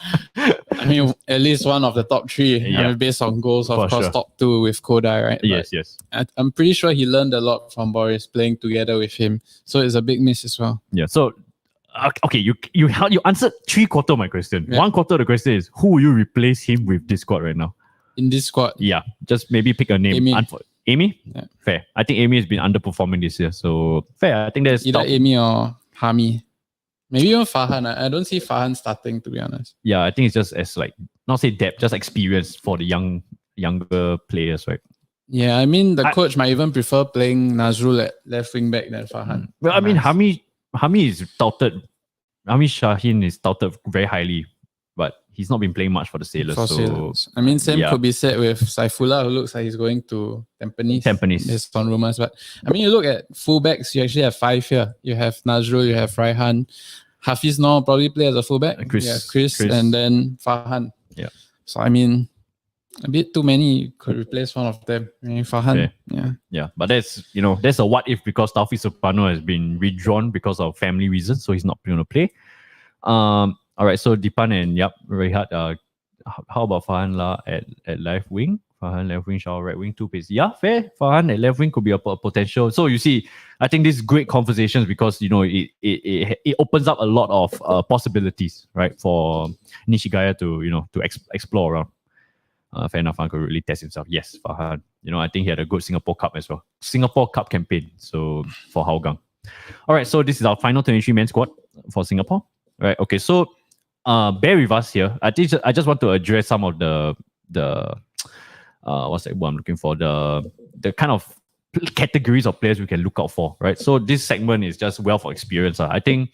I mean, at least one of the top 3. I mean, based on goals, of course, top 2 with Kodai, right? Yes. I'm pretty sure he learned a lot from Boris playing together with him. So it's a big miss as well. Yeah, so okay, you answered 3/4 of my question. Yeah. 1/4 of the question is who will you replace him with this squad right now? In this squad? Yeah, just maybe pick a name. Amy? Yeah. Fair. I think Amy has been underperforming this year, so fair. I think that's either Amy or Hami. Maybe even Farhan. I don't see Farhan starting, to be honest. Yeah, I think it's just as like, not say depth, just experience for the younger players, right? Yeah, I mean, the coach might even prefer playing Nazrul at left wing back than Farhan. Well, I mean, Hami is touted. Hami Shaheen is touted very highly, but he's not been playing much for the Sailors. I mean, same could be said with Saifullah, who looks like he's going to Tampines. Based on rumors. But I mean, you look at fullbacks, you actually have 5 here. You have Nazrul, you have Raihan. Hafiz now probably play as a fullback. Chris, and then Farhan. Yeah. So I mean, a bit too many could replace one of them. I mean, Farhan. Okay. Yeah. But that's a what if because Taufik Soprano has been withdrawn because of family reasons, so he's not going to play. All right. So Deepan and Rehat. How about Farhan La at left wing? Farhan left wing, Shao right wing, 2 pace. Yeah, fair. Farhan at left wing could be a potential. So you see, I think this is great conversations because it opens up a lot of possibilities, right, for Nishigaya to explore around. Fair enough, Farhan could really test himself. Yes, Farhan. I think he had a good Singapore Cup as well. Singapore Cup campaign. So for Hougang. All right, so this is our final 23-man squad for Singapore. Right. Okay. So bear with us here. I just want to address some of the what's that word I'm looking for? The kind of categories of players we can look out for, right? So this segment is just wealth of experience. I think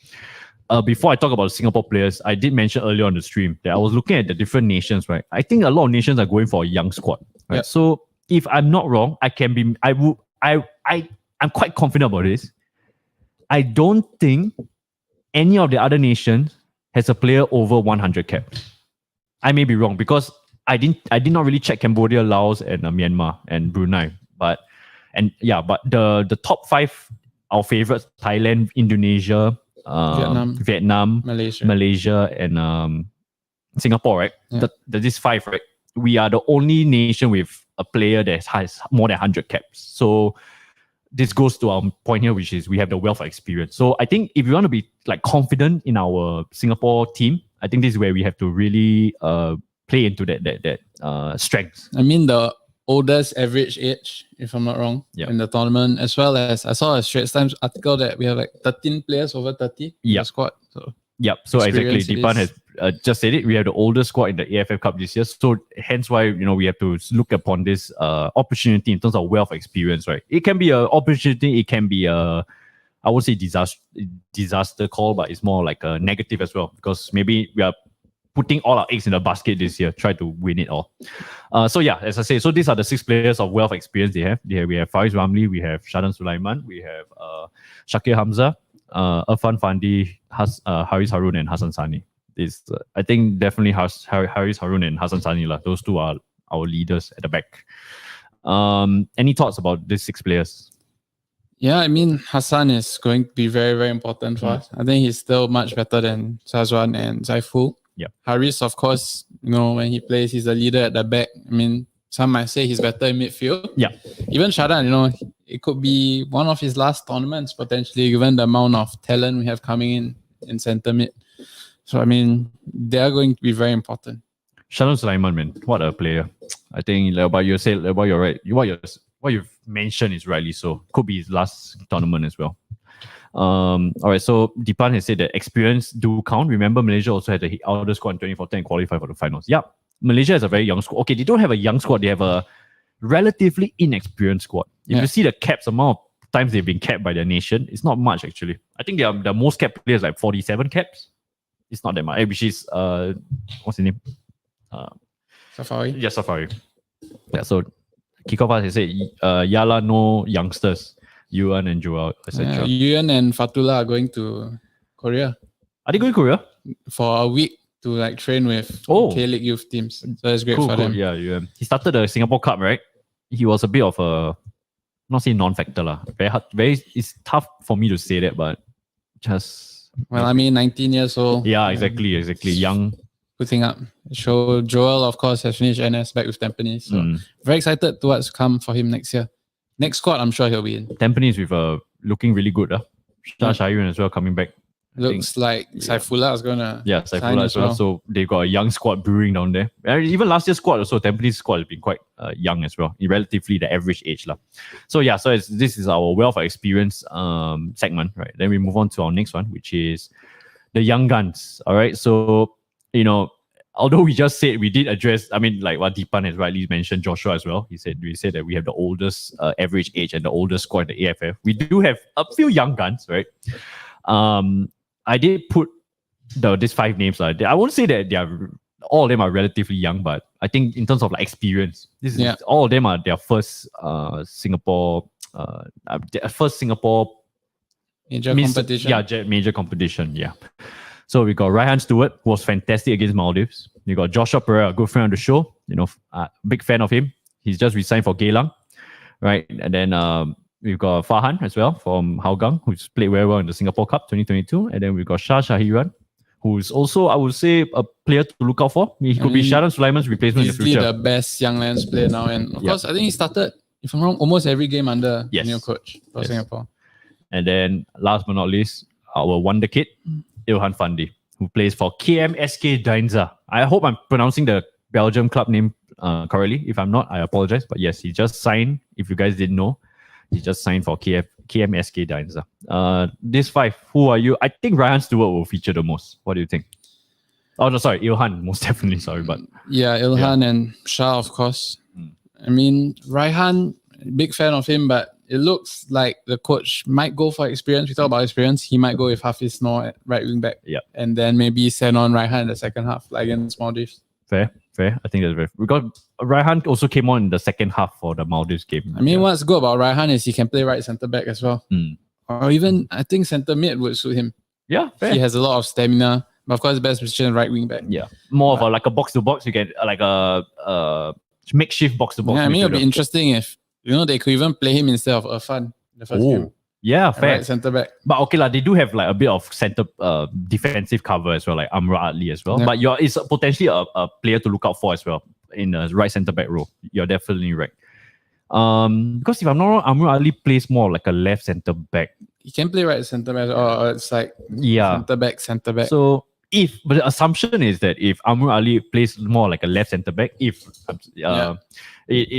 before I talk about Singapore players, I did mention earlier on the stream that I was looking at the different nations, right? I think a lot of nations are going for a young squad, right? Yep. So if I'm not wrong, I'm quite confident about this. I don't think any of the other nations has a player over 100 caps. I may be wrong because I did not really check Cambodia, Laos, and Myanmar and Brunei. But the top 5, our favorites: Thailand, Indonesia, Vietnam, Malaysia, and Singapore. Right? Yeah. These 5, right? We are the only nation with a player that has more than 100 caps. So this goes to our point here, which is we have the wealth of experience. So I think if you want to be like confident in our Singapore team, I think this is where we have to really play into that strengths. I mean, the oldest average age, if I'm not wrong, in the tournament, as well as I saw a Straits Times article that we have like 13 players over 30 in the squad. So exactly, Deepan has just said it. We have the oldest squad in the AFF Cup this year. So hence why we have to look upon this opportunity in terms of wealth experience, right? It can be an opportunity. It can be I would say disaster call, but it's more like a negative as well because maybe we are putting all our eggs in the basket this year, try to win it all. As I say, so these are the 6 players of wealth experience they have. We have Faiz Ramli, we have Shadan Sulaiman, we have Shakir Hamza, Irfan Fandi, Haris Harun, and Hassan Sani. I think definitely Haris Harun and Hassan Sani, those 2 are our leaders at the back. Any thoughts about these 6 players? Yeah, I mean, Hassan is going to be very, very important for us. I think he's still much better than Sazwan and Zaiful. Yeah. Haris, of course, when he plays, he's the leader at the back. I mean, some might say he's better in midfield. Yeah. Even Shadan, it could be one of his last tournaments potentially, given the amount of talent we have coming in centre mid. So, I mean, they are going to be very important. Shalom Sulaiman, man, what a player! I think what you've mentioned is rightly so. Could be his last tournament as well. All right, so Dipan has said that experience do count. Remember, Malaysia also had the elder squad in 2014 and qualified for the finals. Yeah, Malaysia has a very young squad. Okay, they don't have a young squad. They have a relatively inexperienced squad. If you see the caps, amount of times they've been capped by their nation, it's not much actually. I think they are the most capped players, like 47 caps. It's not that much. Which is what's his name? Safari. Yeah, Safari. Yeah, so kickoff has said Yala no youngsters, Yuan and Joel, etc. Yuan and Fatullah are going to Korea. Are they going to Korea? For a week to train with K-League youth teams. So it's great for them. Yeah, yeah. He started the Singapore Cup, right? He was a bit of a, not saying non-factor lah. Very hard, it's tough for me to say that, but just... Well, I mean, 19 years old. Yeah, exactly. Young. Putting up. So Joel, of course, has finished NS back with Tampines. So very excited to what's come for him next year. Next squad, I'm sure he'll be in. Tampines with looking really good. Shayun as well coming back. Looks like Saifullah is going to Saifullah as well. So they've got a young squad brewing down there. Even last year's squad also, Tampines squad has been quite young as well, in relatively the average age. So yeah, this is our wealth of experience segment, right? Then we move on to our next one, which is the young guns. All right, so although we just said we did address, I mean, like what Dipan has rightly mentioned, Joshua as well. We said that we have the oldest average age and the oldest squad in the AFF. We do have a few young guns, right? I did put these 5 names. I won't say that all of them are relatively young, but I think in terms of experience, all of them are their first Singapore major competition. Yeah, major competition. Yeah. So we got Raihan Stewart, who was fantastic against Maldives. You got Joshua Pereira, a good friend of the show. Big fan of him. He's just resigned for Geylang, right? And then we've got Farhan as well from Hougang, who's played very well in the Singapore Cup 2022. And then we've got Shah Shahiran, who's also, I would say, a player to look out for. He could be Sharan Sulaiman's replacement in the future. He's the best young lands player now. And of course, I think he started, if I'm wrong, almost every game under new coach for Singapore. And then last but not least, our wonder kid, Ilhan Fandi, who plays for KMSK Dainza. I hope I'm pronouncing the Belgium club name correctly. If I'm not, I apologize. But yes, he just signed, if you guys didn't know, he just signed for KMSK Dainza. These 5, who are you? I think Raihan Stewart will feature the most. What do you think? Oh, no, sorry. Ilhan, most definitely. Sorry, but... Yeah, Ilhan and Shah, of course. I mean, Raihan, big fan of him, but it looks like the coach might go for experience. We talk about experience. He might go with Hafiz Noor at right wing back. Yeah. And then maybe send on Raihan in the second half, like against Maldives. Fair. I think that's fair. Because Raihan also came on in the second half for the Maldives game. I mean, what's good about Raihan is he can play right centre back as well. Or even, I think centre mid would suit him. Yeah, fair. He has a lot of stamina. But of course, best position right wing back. Yeah. More of like a box to box. You get like a makeshift box to box. Yeah, I mean, it'll be interesting if they could even play him instead of Irfan the first game. Yeah, fair. Right, centre back. But okay, they do have like a bit of centre defensive cover as well, like Amra Adli as well. Yeah. But it's potentially a player to look out for as well in the right centre back role. You're definitely right. Because if I'm not wrong, Amra Adli plays more like a left centre back. He can play right centre back, or it's like centre back. So but the assumption is that if Amr Ali plays more like a left centre back, it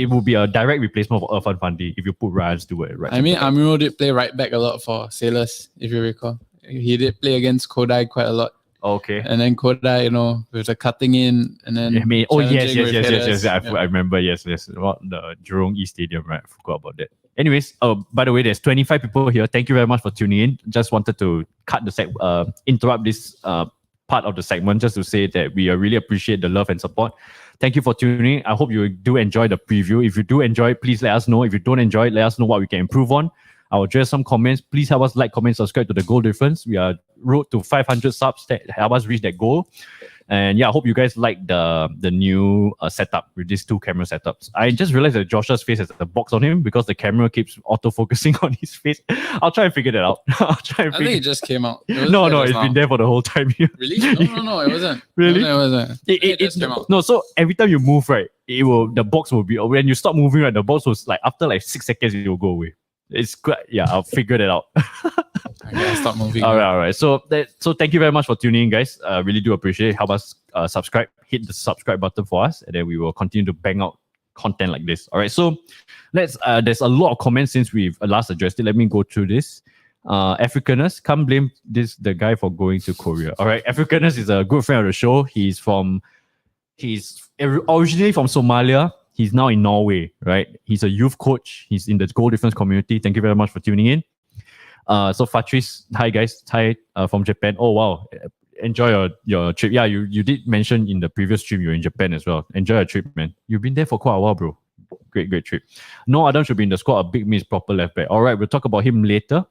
will be a direct replacement for Irfan Fandi if you put Raihan Stewart right. I mean, Amro did play right back a lot for Sailors, if you recall. He did play against Kodai quite a lot. Okay. And then Kodai, with the cutting in and then. Yes. I remember. Yes. The Jurong East Stadium, right? I forgot about that. Anyways, by the way, there's 25 people here. Thank you very much for tuning in. Just wanted to interrupt this part of the segment just to say that we really appreciate the love and support. Thank you for tuning in. I hope you do enjoy the preview. If you do enjoy it, please let us know. If you don't enjoy it, let us know what we can improve on. I'll address some comments. Please help us like, comment, subscribe to The Goal Difference. We are road to 500 subs. Help us reach that goal. And yeah, I hope you guys like the new setup with these two camera setups. I just realized that Josh's face has a box on him because the camera keeps auto-focusing on his face. I'll try and figure that out. I think it just came out. No, it's been there for the whole time here. Really? No, it wasn't. Really? No, it wasn't. It just came out. No, so every time you move, right, the box will be, when you stop moving, right, the box was like, after like 6 seconds, it will go away. It's good. Yeah, I'll figure that out. Okay, I'll stop moving. All right. So thank you very much for tuning in, guys. Really do appreciate it. Help us subscribe. Hit the subscribe button for us, and then we will continue to bang out content like this. All right. So let's. There's a lot of comments since we've last addressed it. Let me go through this. Africaners, can't blame the guy for going to Korea. All right. Africaners is a good friend of the show. He's originally from Somalia. He's now in Norway, right? He's a youth coach. He's in the goal difference community. Thank you very much for tuning in. So Fatrice, hi guys, hi from Japan. Oh wow, enjoy your trip. Yeah, you did mention in the previous stream you're in Japan as well. Enjoy your trip, man. You've been there for quite a while, bro. Great trip. No Adam should be in the squad. A big miss, proper left back. All right, we'll talk about him later.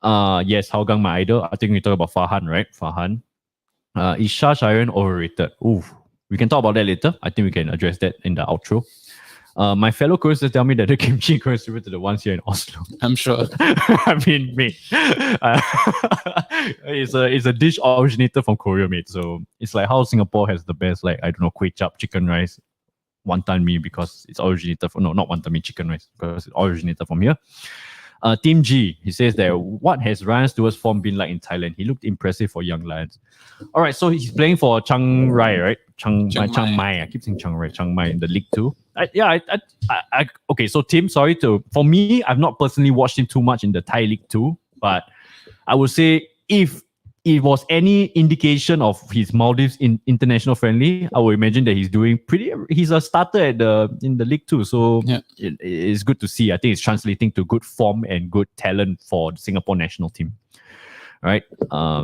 Yes, Hougang, my idol. I think we talk about Farhan, right? Farhan. Is Shah Shayan overrated? Ooh. We can talk about that later. I think we can address that in the outro. My fellow Koreans tell me that the kimchi is similar to the ones here in Oslo. I'm sure. I mean, mate. It's a dish originated from Korea, mate. So it's like how Singapore has the best, like, I don't know, kway chap, chicken rice, wonton mee because it's originated from, no, not wonton mee, chicken rice because it's originated from here. Team G, he says that what has Ryan Stewart's form been like in Thailand? He looked impressive for young Lions. All right, so he's playing for Chiang Rai, right? Chiang Mai. I keep saying Chiang Mai in the League 2. Okay, so Tim, for me, I've not personally watched him too much in the Thai League 2, but I would say if it was any indication of his Maldives in international friendly, I would imagine that he's a starter in the League 2. So yeah. It's good to see. I think it's translating to good form and good talent for the Singapore national team. All right.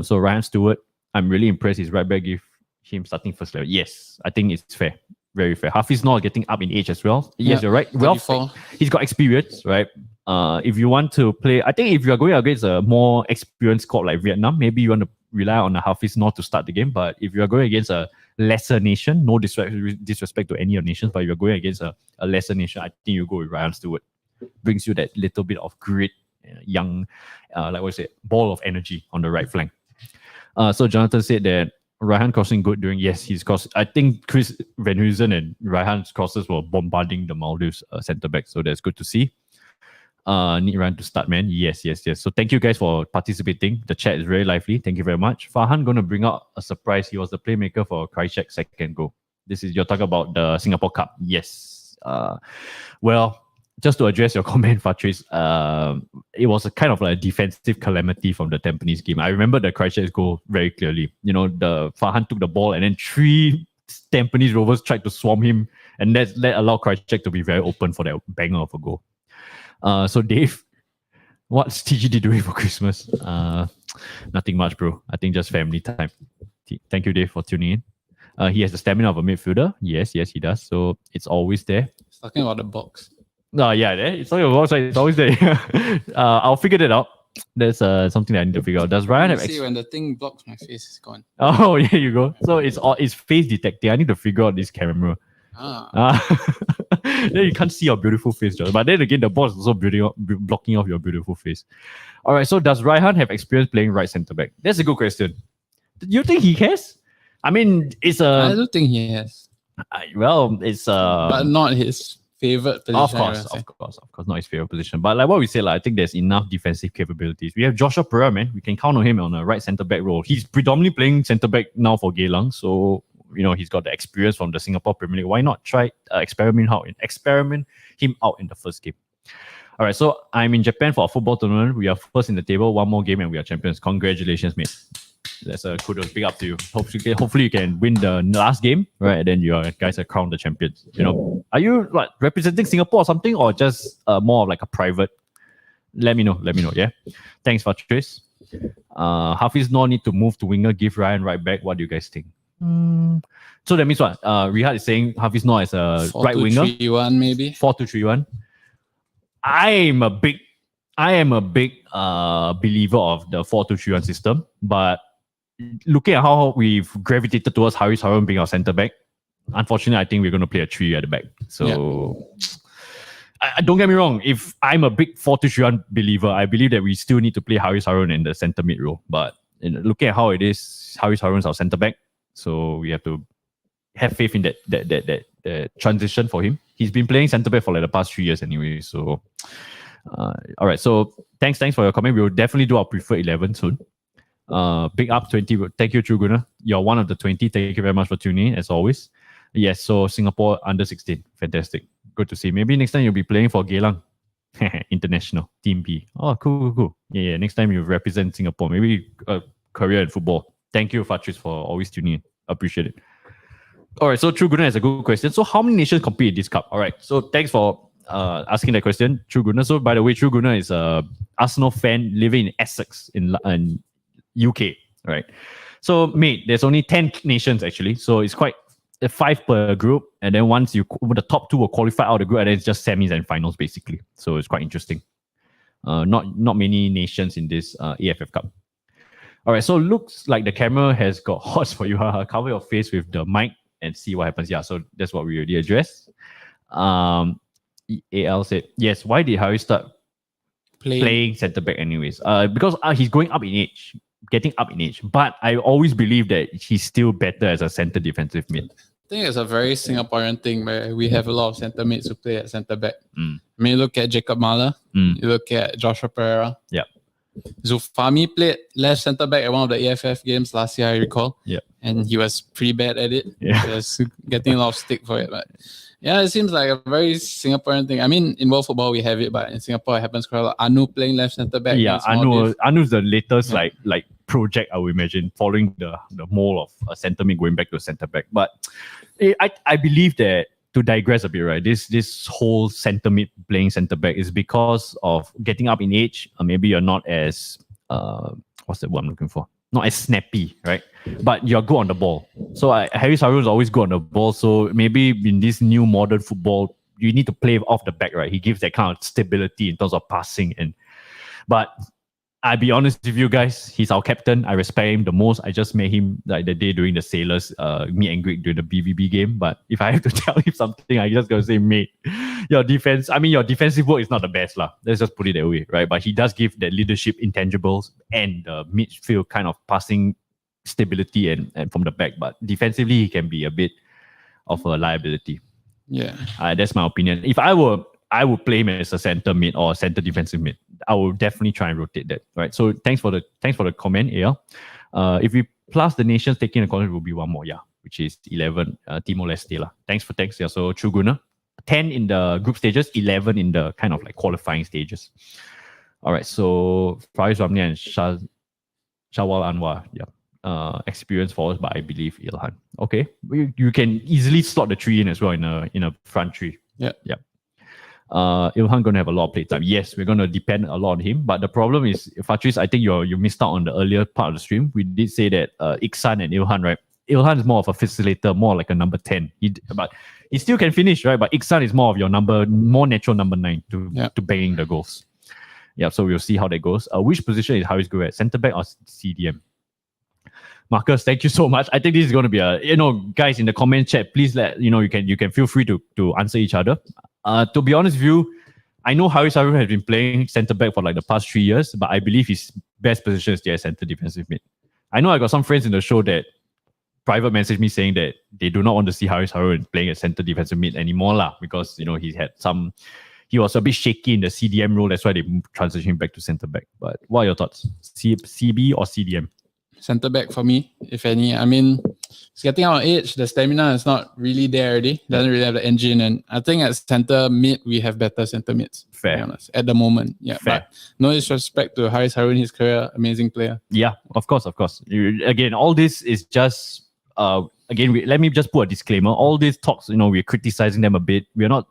So Ryan Stewart, I'm really impressed. His right back give him starting first level. Yes, I think it's fair. Very fair. Hafiz not getting up in age as well. Yes, you're right. Well, he's got experience, right? If you want to play, I think if you are going against a more experienced squad like Vietnam, maybe you want to rely on a Hafiz not to start the game. But if you are going against a lesser nation, no disrespect to any of nations, but if you're going against a lesser nation, I think you go with Ryan Stewart. Brings you that little bit of grit, young, ball of energy on the right flank. So Jonathan said that Raihan crossing good during, yes, he's crossed. I think Chris Van Huysen and Raihan's crosses were bombarding the Maldives centre back, so that's good to see. Need Ryan to start, man. Yes. So thank you guys for participating. The chat is very lively. Thank you very much. Farhan going to bring out a surprise. He was the playmaker for Christchurch second goal. You're talking about the Singapore Cup. Yes. Well, just to address your comment, Fatrice, it was a kind of like a defensive calamity from the Tampines game. I remember the Christchurch goal very clearly. You know, the Farhan took the ball and then 3 Tampines Rovers tried to swarm him, and that allowed Christchurch to be very open for that banger of a goal. So Dave, what's TGD doing for Christmas? Nothing much, bro. I think just family time. Thank you, Dave, for tuning in. He has the stamina of a midfielder. Yes, he does. So it's always there. He's talking about the box. Yeah, it's talking about it's always there. I'll figure that out. That's something that I need to figure out. Does Ryan have? See, when the thing blocks my face, it's gone. Oh, yeah, you go. So it's face detecting. I need to figure out this camera. Then you can't see your beautiful face, John. But then again, the ball is also blocking off your beautiful face. All right, so does Raihan have experience playing right centre back? That's a good question. Do you think he has? I mean, I don't think he has. But not his favorite position. Of course, not his favorite position. But like what we said, I think there's enough defensive capabilities. We have Joshua Pereira, man. We can count on him on a right centre back role. He's predominantly playing centre back now for Geylang, so he's got the experience from the Singapore Premier League. Why not try experiment him out in the first game? All right, so I'm in Japan for a football tournament. We are first in the table, one more game, and we are champions. Congratulations, mate. That's a kudos, big up to you. Hopefully you can win the last game, right? And then you guys are crowned the champions. Are you representing Singapore or something, or just more of like a private? Let me know. Yeah. Thanks, Patrice. Hafiz no need to move to winger. Give Ryan right back. What do you guys think? So that means what? Rihad is saying Hafiz no as a right winger. 4-2-3-1 maybe. 4-2-3-1. I am a big believer of the 4-2-3-1 system, but looking at how we've gravitated towards Haris Harun being our centre back, unfortunately, I think we're going to play a 3 at the back. So, don't get me wrong. If I'm a big 4-2-3-1 believer, I believe that we still need to play Haris Harun in the centre mid role. But looking at how it is, Haris Harun is our centre back, so we have to have faith in that transition for him. He's been playing centre back for like the past 3 years anyway. So, all right. So thanks for your comment. We will definitely do our preferred 11 soon. Big up 20. Thank you, True Guna. You're one of the 20. Thank you very much for tuning in as always. Yes. So Singapore under 16. Fantastic. Good to see. Maybe next time you'll be playing for Geylang International Team B. Oh, cool. Yeah. Next time you represent Singapore. Maybe a career in football. Thank you, Fatris, for always tuning in. Appreciate it. All right, so True Guna has a good question. So how many nations compete in this cup? All right, so thanks for asking that question, True Guna. So by the way, True Guna is a Arsenal fan living in Essex in UK, right? So mate, there's only 10 nations actually. So it's quite 5 per group. And then once the top 2 will qualify out of the group, and then it's just semis and finals basically. So it's quite interesting. Not many nations in this AFF Cup. All right, so looks like the camera has got hots for you. Cover your face with the mic and see what happens. Yeah, so that's what we already addressed. AL said, yes, why did Harry start playing centre back anyways? Because he's going up in age, getting up in age. But I always believe that he's still better as a centre defensive mid. I think it's a very Singaporean thing where we have a lot of centre mids who play at centre back. I mean, you look at Jacob Mahler, you look at Joshua Pereira. Yeah. Zufami played left centre back at one of the AFF games last year, I recall. Yeah. And he was pretty bad at it. Yeah. He was getting a lot of stick for it. But yeah, it seems like a very Singaporean thing. I mean, in world football we have it, but in Singapore it happens quite a lot. Anu playing left centre back. Yeah, Anu's the latest like project, I would imagine, following the mold of a centre mid going back to a centre back. But I believe that, to digress a bit, right? This whole centre mid playing centre back is because of getting up in age. Maybe you're not as what's the word I'm looking for? Not as snappy, right? But you're good on the ball. So Haris Harun is always good on the ball. So maybe in this new modern football, you need to play off the back, right? He gives that kind of stability in terms of passing. But I'll be honest with you guys, he's our captain. I respect him the most. I just met him like the day during the Sailors meet and greet during the BVB game. But if I have to tell him something, I just gotta say, mate, your defensive work is not the best lah. Let's just put it that way, right? But he does give that leadership intangibles and midfield kind of passing stability and from the back. But defensively, he can be a bit of a liability. Yeah, that's my opinion. If I would play him as a centre mid or centre defensive mid. I will definitely try and rotate that. Right. So thanks for the comment, AL. If we plus the nations taking the comment, will be one more, which is 11. Timor-Leste lah. Thanks. Yeah. So True Guna, 10 in the group stages, 11 in the kind of like qualifying stages. All right. So Faiz Ramli and Shawal Anwar, experience for us, but I believe Ilhan. Okay, you can easily slot the 3 in as well in a front 3. Yeah. Ilhan going to have a lot of play time. Yes, we're going to depend a lot on him. But the problem is, Fatris, I think you missed out on the earlier part of the stream. We did say that Iksan and Ilhan, right? Ilhan is more of a facilitator, more like a number 10. But he still can finish, right? But Iksan is more of your more natural number 9 to banging the goals. Yeah, so we'll see how that goes. Which position is Haris good at? Centre back or CDM? Marcus, thank you so much. I think this is going to be guys in the comment chat, please you can feel free to answer each other. To be honest with you, I know Haris Harun has been playing centre back for like the past 3 years, but I believe his best position is there centre defensive mid. I know I got some friends in the show that private message me saying that they do not want to see Haris Harun playing at centre defensive mid anymore lah, because he was a bit shaky in the CDM role. That's why they transitioned him back to centre back. But what are your thoughts? CB or CDM? Centre back for me, if any. I mean, it's getting out of age. The stamina is not really there already. Doesn't really have the engine. And I think at centre mid, we have better centre mids. Fair. To be honest, at the moment. Yeah. Fair. But no disrespect to Haris Harun, his career, amazing player. Yeah, of course. Again, all this is just let me just put a disclaimer. All these talks, we're criticizing them a bit. We're not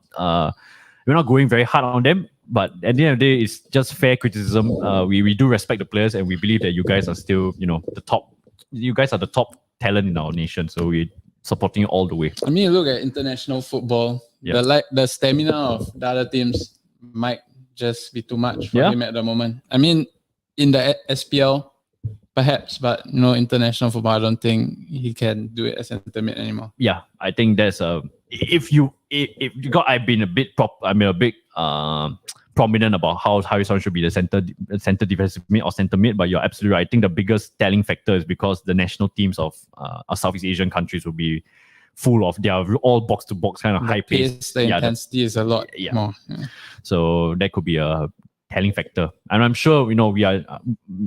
going very hard on them. But at the end of the day, it's just fair criticism. We do respect the players, and we believe that you guys are still, the top. You guys are the top talent in our nation, so we're supporting you all the way. I mean, look at international football. Yeah. The stamina of the other teams might just be too much for him at the moment. I mean, in the SPL, Perhaps, but you know, international football, I don't think he can do it as centre mid anymore. Yeah, I think that's if you got I've been a bit prominent about how Harris should be the center defensive mid or centre mid, but you're absolutely right. I think the biggest telling factor is because the national teams of Southeast Asian countries will be full of, they are all box to box kind of high pace. The intensity is a lot more. Yeah. So that could be a telling factor, and I'm sure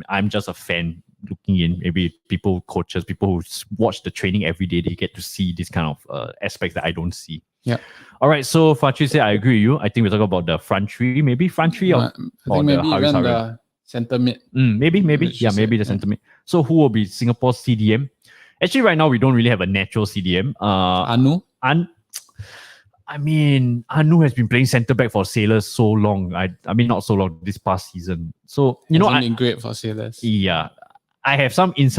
I'm just a fan looking in. Maybe coaches, people who watch the training every day, they get to see this kind of aspects that I don't see. Yeah. All right. So Fatri said, I agree with you. I think we're talking about the front three, maybe front three, I think maybe even the centre mid. Maybe the centre mid. So who will be Singapore's CDM? Actually, right now we don't really have a natural CDM. Anu. I mean, Anu has been playing centre back for Sailors so long. I mean, not so long, this past season. So Hasn't been great for Sailors. Yeah, I have some news,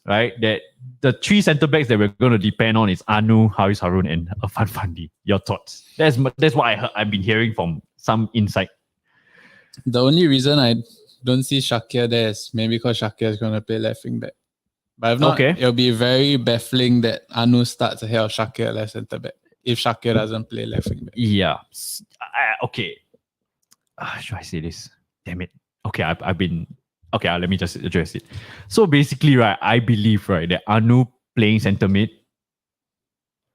right, that the three centre backs that we're going to depend on is Anu, Haris Harun, and Irfan Fandi. Your thoughts? That's what I've been hearing from some insight. The only reason I don't see Shakir there is maybe because Shakir is going to play left wing back. But if not, it'll be very baffling that Anu starts ahead of Shakir left centre back if Shakir doesn't play left wing back. Yeah. Okay. Should I say this? Damn it. Okay, I've been... Okay, let me just address it. So basically, right, I believe, right, that Anu playing centre mid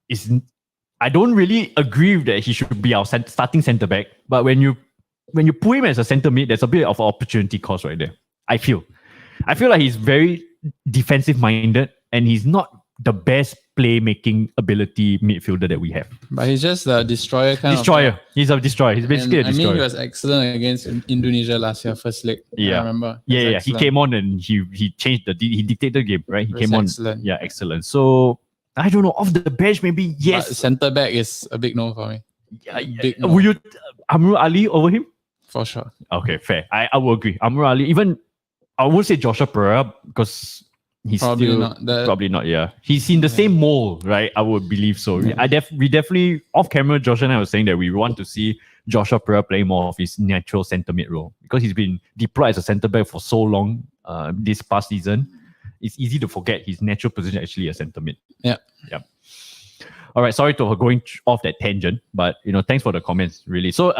is... I don't really agree that he should be our starting centre back, but when you put him as a centre mid, there's a bit of an opportunity cost right there. I feel like he's very defensive minded and he's not the best playmaking ability midfielder that we have. But he's just a destroyer kind of. He's a destroyer. He's basically a destroyer. I mean, he was excellent against Indonesia last year, first leg. Yeah. I remember. Yeah. He came on and he changed he dictated the game, right? He came on. Excellent. Yeah, excellent. So I don't know, off the bench maybe yes. But centre back is a big no for me. Yeah. Will you Amrul Ali over him? For sure. Okay, fair. I will agree. Amrul Ali, even I would say Joshua Pereira because he's probably not. Yeah, he's in the same mold, right? I would believe so. Yeah. We definitely off camera. Joshua and I were saying that we want to see Joshua Pereira playing more of his natural centre mid role because he's been deployed as a centre back for so long. This past season, it's easy to forget his natural position actually a centre mid. Yeah. All right, sorry for going off that tangent, but thanks for the comments, really. So,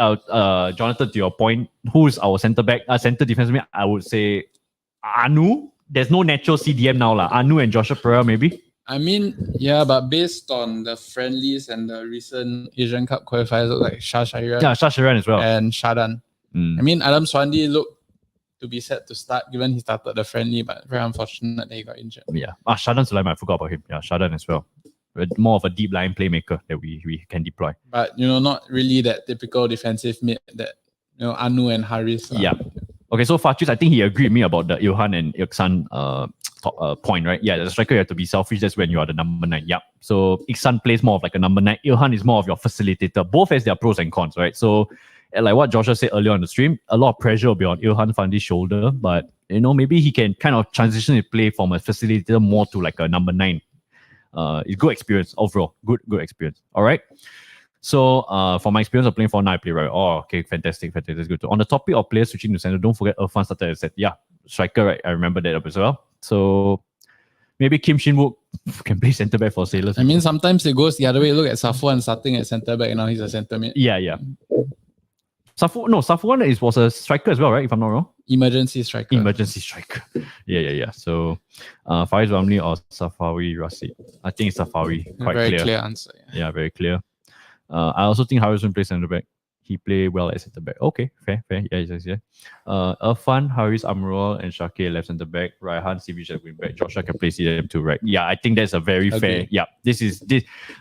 Jonathan, to your point, who's our centre back, centre defensive mid? I would say Anu. There's no natural CDM now, lah. Anu and Joshua Pereira, maybe. I mean, yeah, but based on the friendlies and the recent Asian Cup qualifiers, look like Shah Shariran. Yeah, Shah Shariran as well. And Shadan. I mean, Adam Swandi looked to be set to start given he started the friendly, but very unfortunate that he got injured. Yeah. Shadan Sulaiman, I forgot about him. Yeah, Shadan as well. More of a deep line playmaker that we can deploy. But, not really that typical defensive mid that, Anu and Haris. Yeah. Okay, so Fatris, I think he agreed with me about the Ilhan and Iksan point, right? Yeah, the striker, you have to be selfish. That's when you are the number 9. Yeah. So Iksan plays more of like a number 9. Ilhan is more of your facilitator. Both has their pros and cons, right? So like what Joshua said earlier on the stream, a lot of pressure will be on Ilhan Fandi's shoulder, but maybe he can kind of transition his play from a facilitator more to like a number 9. It's good experience overall. Good experience. All right. So, from my experience of playing for now, I play right. Oh, okay, fantastic. That's good too. On the topic of players switching to center, don't forget Irfan started as set. Yeah, striker, right? I remember that as well. So, maybe Kim Shin-wook can play centre back for Sailors. I mean, sometimes it goes the other way. Look at Safwan starting at centre back, and now he's a centre mid. Yeah. Safwan was a striker as well, right? If I'm not wrong. Emergency striker. Yeah. So, Faiz Ramli or Safawi Rashid? I think it's Safawi. Quite very clear answer. Yeah, very clear. I also think Harrison plays centre back. He played well at centre back. Okay, fair. Yeah. Irfan, Haris, Amrul, and Shakir left centre back. Raihan, Sivish at wing back. Joshua can play CDM too, right? Yeah, I think that's a very fair. Yeah, this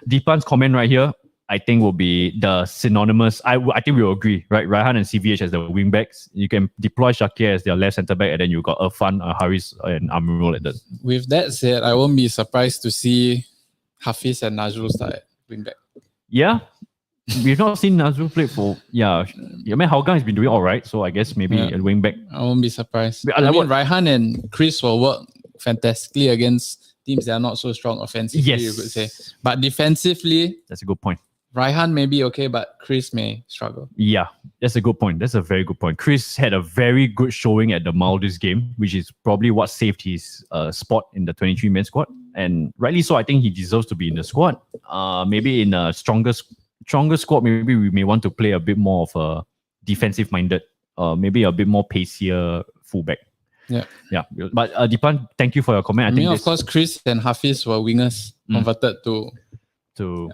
Deepan's comment right here. I think will be the synonymous. I think we will agree, right? Raihan and CVH as the wing backs. You can deploy Shakir as their left centre back, and then you got Irfan, Haris, and Amrul at the. With that said, I won't be surprised to see Hafiz and Nazrul start at wing back. Yeah. We've not seen Nazrul play for I mean Hougang has been doing all right, so I guess maybe a wing back. I won't be surprised. I mean, Raihan and Chris will work fantastically against teams that are not so strong offensively, you could say. But defensively, that's a good point. Raihan may be okay, but Chris may struggle. Yeah, that's a good point. That's a very good point. Chris had a very good showing at the Maldives game, which is probably what saved his spot in the 23-man squad. And rightly so, I think he deserves to be in the squad. Maybe in a stronger squad, maybe we may want to play a bit more of a defensive-minded, maybe a bit more pacier fullback. Yeah. But Dipan, thank you for your comment. I mean, of course, Chris and Hafiz were wingers converted to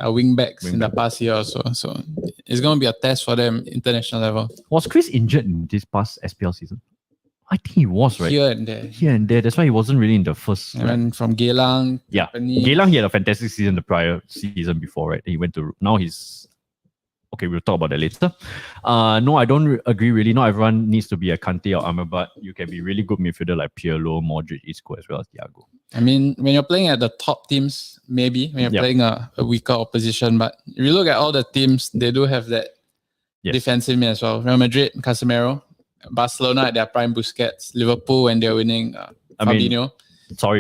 wing backs in the past year or so. So it's going to be a test for them international level. Was Chris injured in this past SPL season? I think he was, right? Here and there. Here and there. That's why he wasn't really in the first. And then from Geylang. Yeah. Geylang, he had a fantastic season the prior season before, right? He went to, now he's, okay, we'll talk about that later. No, I don't agree really. Not everyone needs to be a Kante or Amrabat. You can be really good midfielder like Pirlo, Modric, Isco, as well as Thiago. I mean, when you're playing at the top teams, maybe when you're playing a weaker opposition, but if you look at all the teams, they do have that defensive mid as well. Real Madrid, Casemiro, Barcelona at their prime, Busquets, Liverpool when they're winning, Fabinho.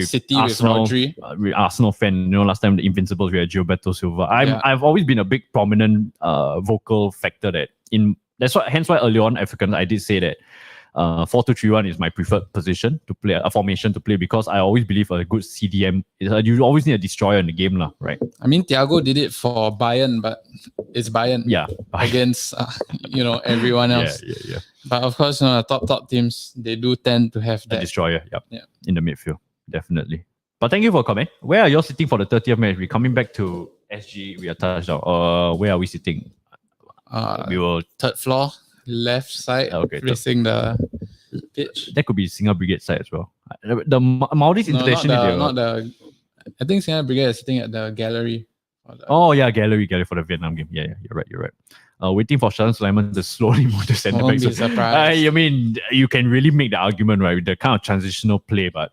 City Arsenal, with Rodri. Arsenal fan, last time the Invincibles we had Gilberto Silva. I've always been a big prominent vocal factor hence why early on Africans I did say that 4-2-3-1 is my preferred position to play, a formation to play, because I always believe a good CDM you always need a destroyer in the game, right? I mean, Thiago did it for Bayern, but it's Bayern against everyone else. Yeah. But of course, the top teams, they do tend to have that a destroyer. In the midfield, definitely. But thank you for coming. Where are you sitting for the 30th match? We're coming back to SG. We are touched out. Where are we sitting? We will third floor, left side, facing the pitch. That could be Singa Brigade side as well. The Maldives International. I think Singa Brigade is sitting at the gallery. Gallery for the Vietnam game. Yeah, you're right. Waiting for Sharan Sulaiman to slowly move to centre back. I mean, you can really make the argument, right, with the kind of transitional play, but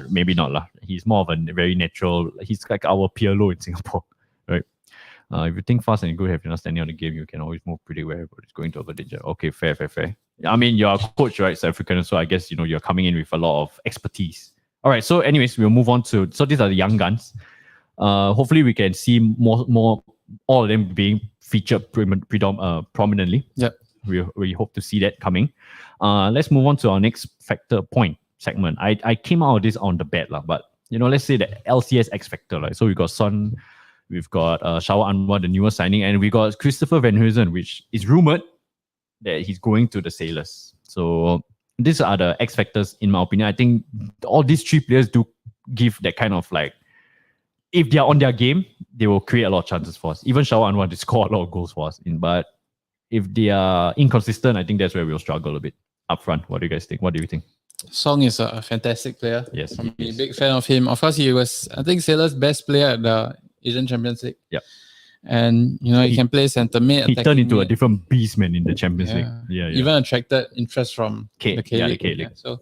maybe not lah. He's more of a very natural. He's like our Pirlo in Singapore, right? If you think fast and good, if you're not standing on the game, you can always move pretty wherever it's going to over danger. Okay, fair. I mean, you're a coach, right, South African, so I guess you're coming in with a lot of expertise. All right, so anyways, we'll move on to. So these are the young guns. Hopefully, we can see more all of them being featured prominently. Yep. We hope to see that coming. Let's move on to our next factor point segment. I came out of this on the bet, but let's say the LCS X factor. So we got Son, we've got Shawa Anwar, the newest signing, and we got Christopher Van Huysen, which is rumored that he's going to the Sailors. So these are the X factors, in my opinion. I think all these three players do give that kind of like, if they are on their game, they will create a lot of chances for us. Even Shawa Anwar, they score a lot of goals for us. But if they are inconsistent, I think that's where we'll struggle a bit up front. What do you guys think? What do you think? Song is a fantastic player. Yes. I'm a big fan of him. Of course, he was, I think, Sailor's best player at the Asian Champions League. Yeah. And, he can play centre mid. He turned into a different beast, man, in the Champions League. Yeah. Even attracted interest from the K-League. K-League. So,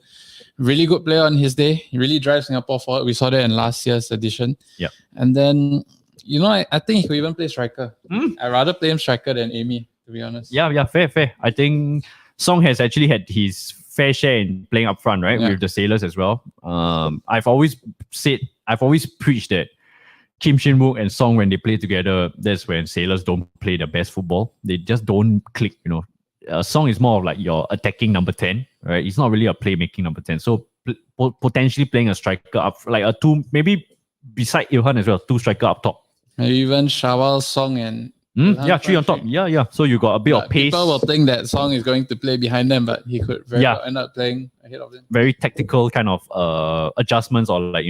really good player on his day. He really drives Singapore forward. We saw that in last year's edition. Yeah. And then, I think he could even play striker. I'd rather play him striker than Amy, to be honest. Yeah, fair. I think Song has actually had his fair share in playing up front, right? With the Sailors as well. I've always preached that Kim Shin-wook and Song, when they play together, that's when Sailors don't play their best football. They just don't click, Song is more of like your attacking number 10, right? He's not really a playmaking number 10. So potentially playing a striker up, like a two, maybe beside Ilhan as well, two striker up top. Maybe even Shawal, Song and... three on top. Yeah. So you got a bit of pace. People will think that Song is going to play behind them, but he could very well end up playing ahead of them. Very tactical kind of adjustments, or like,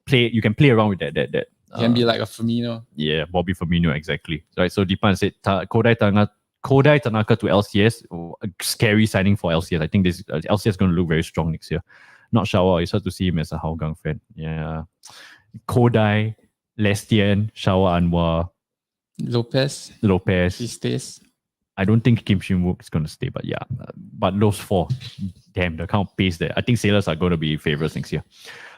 play. You can play around with that. Can be like a Firmino. Yeah, Bobby Firmino, exactly. Right. So Dipan said Kodai Tanaka to LCS. A scary signing for LCS. I think this LCS is going to look very strong next year. Not Shawa. It's hard to see him as a Hougang fan. Yeah. Kodai, Lestian, Shawa Anwar, Lopez. He stays. I don't think Kim Shin-wook is going to stay, but yeah. But those four, damn, the kind of pace there. I think Sailors are going to be favourites next year.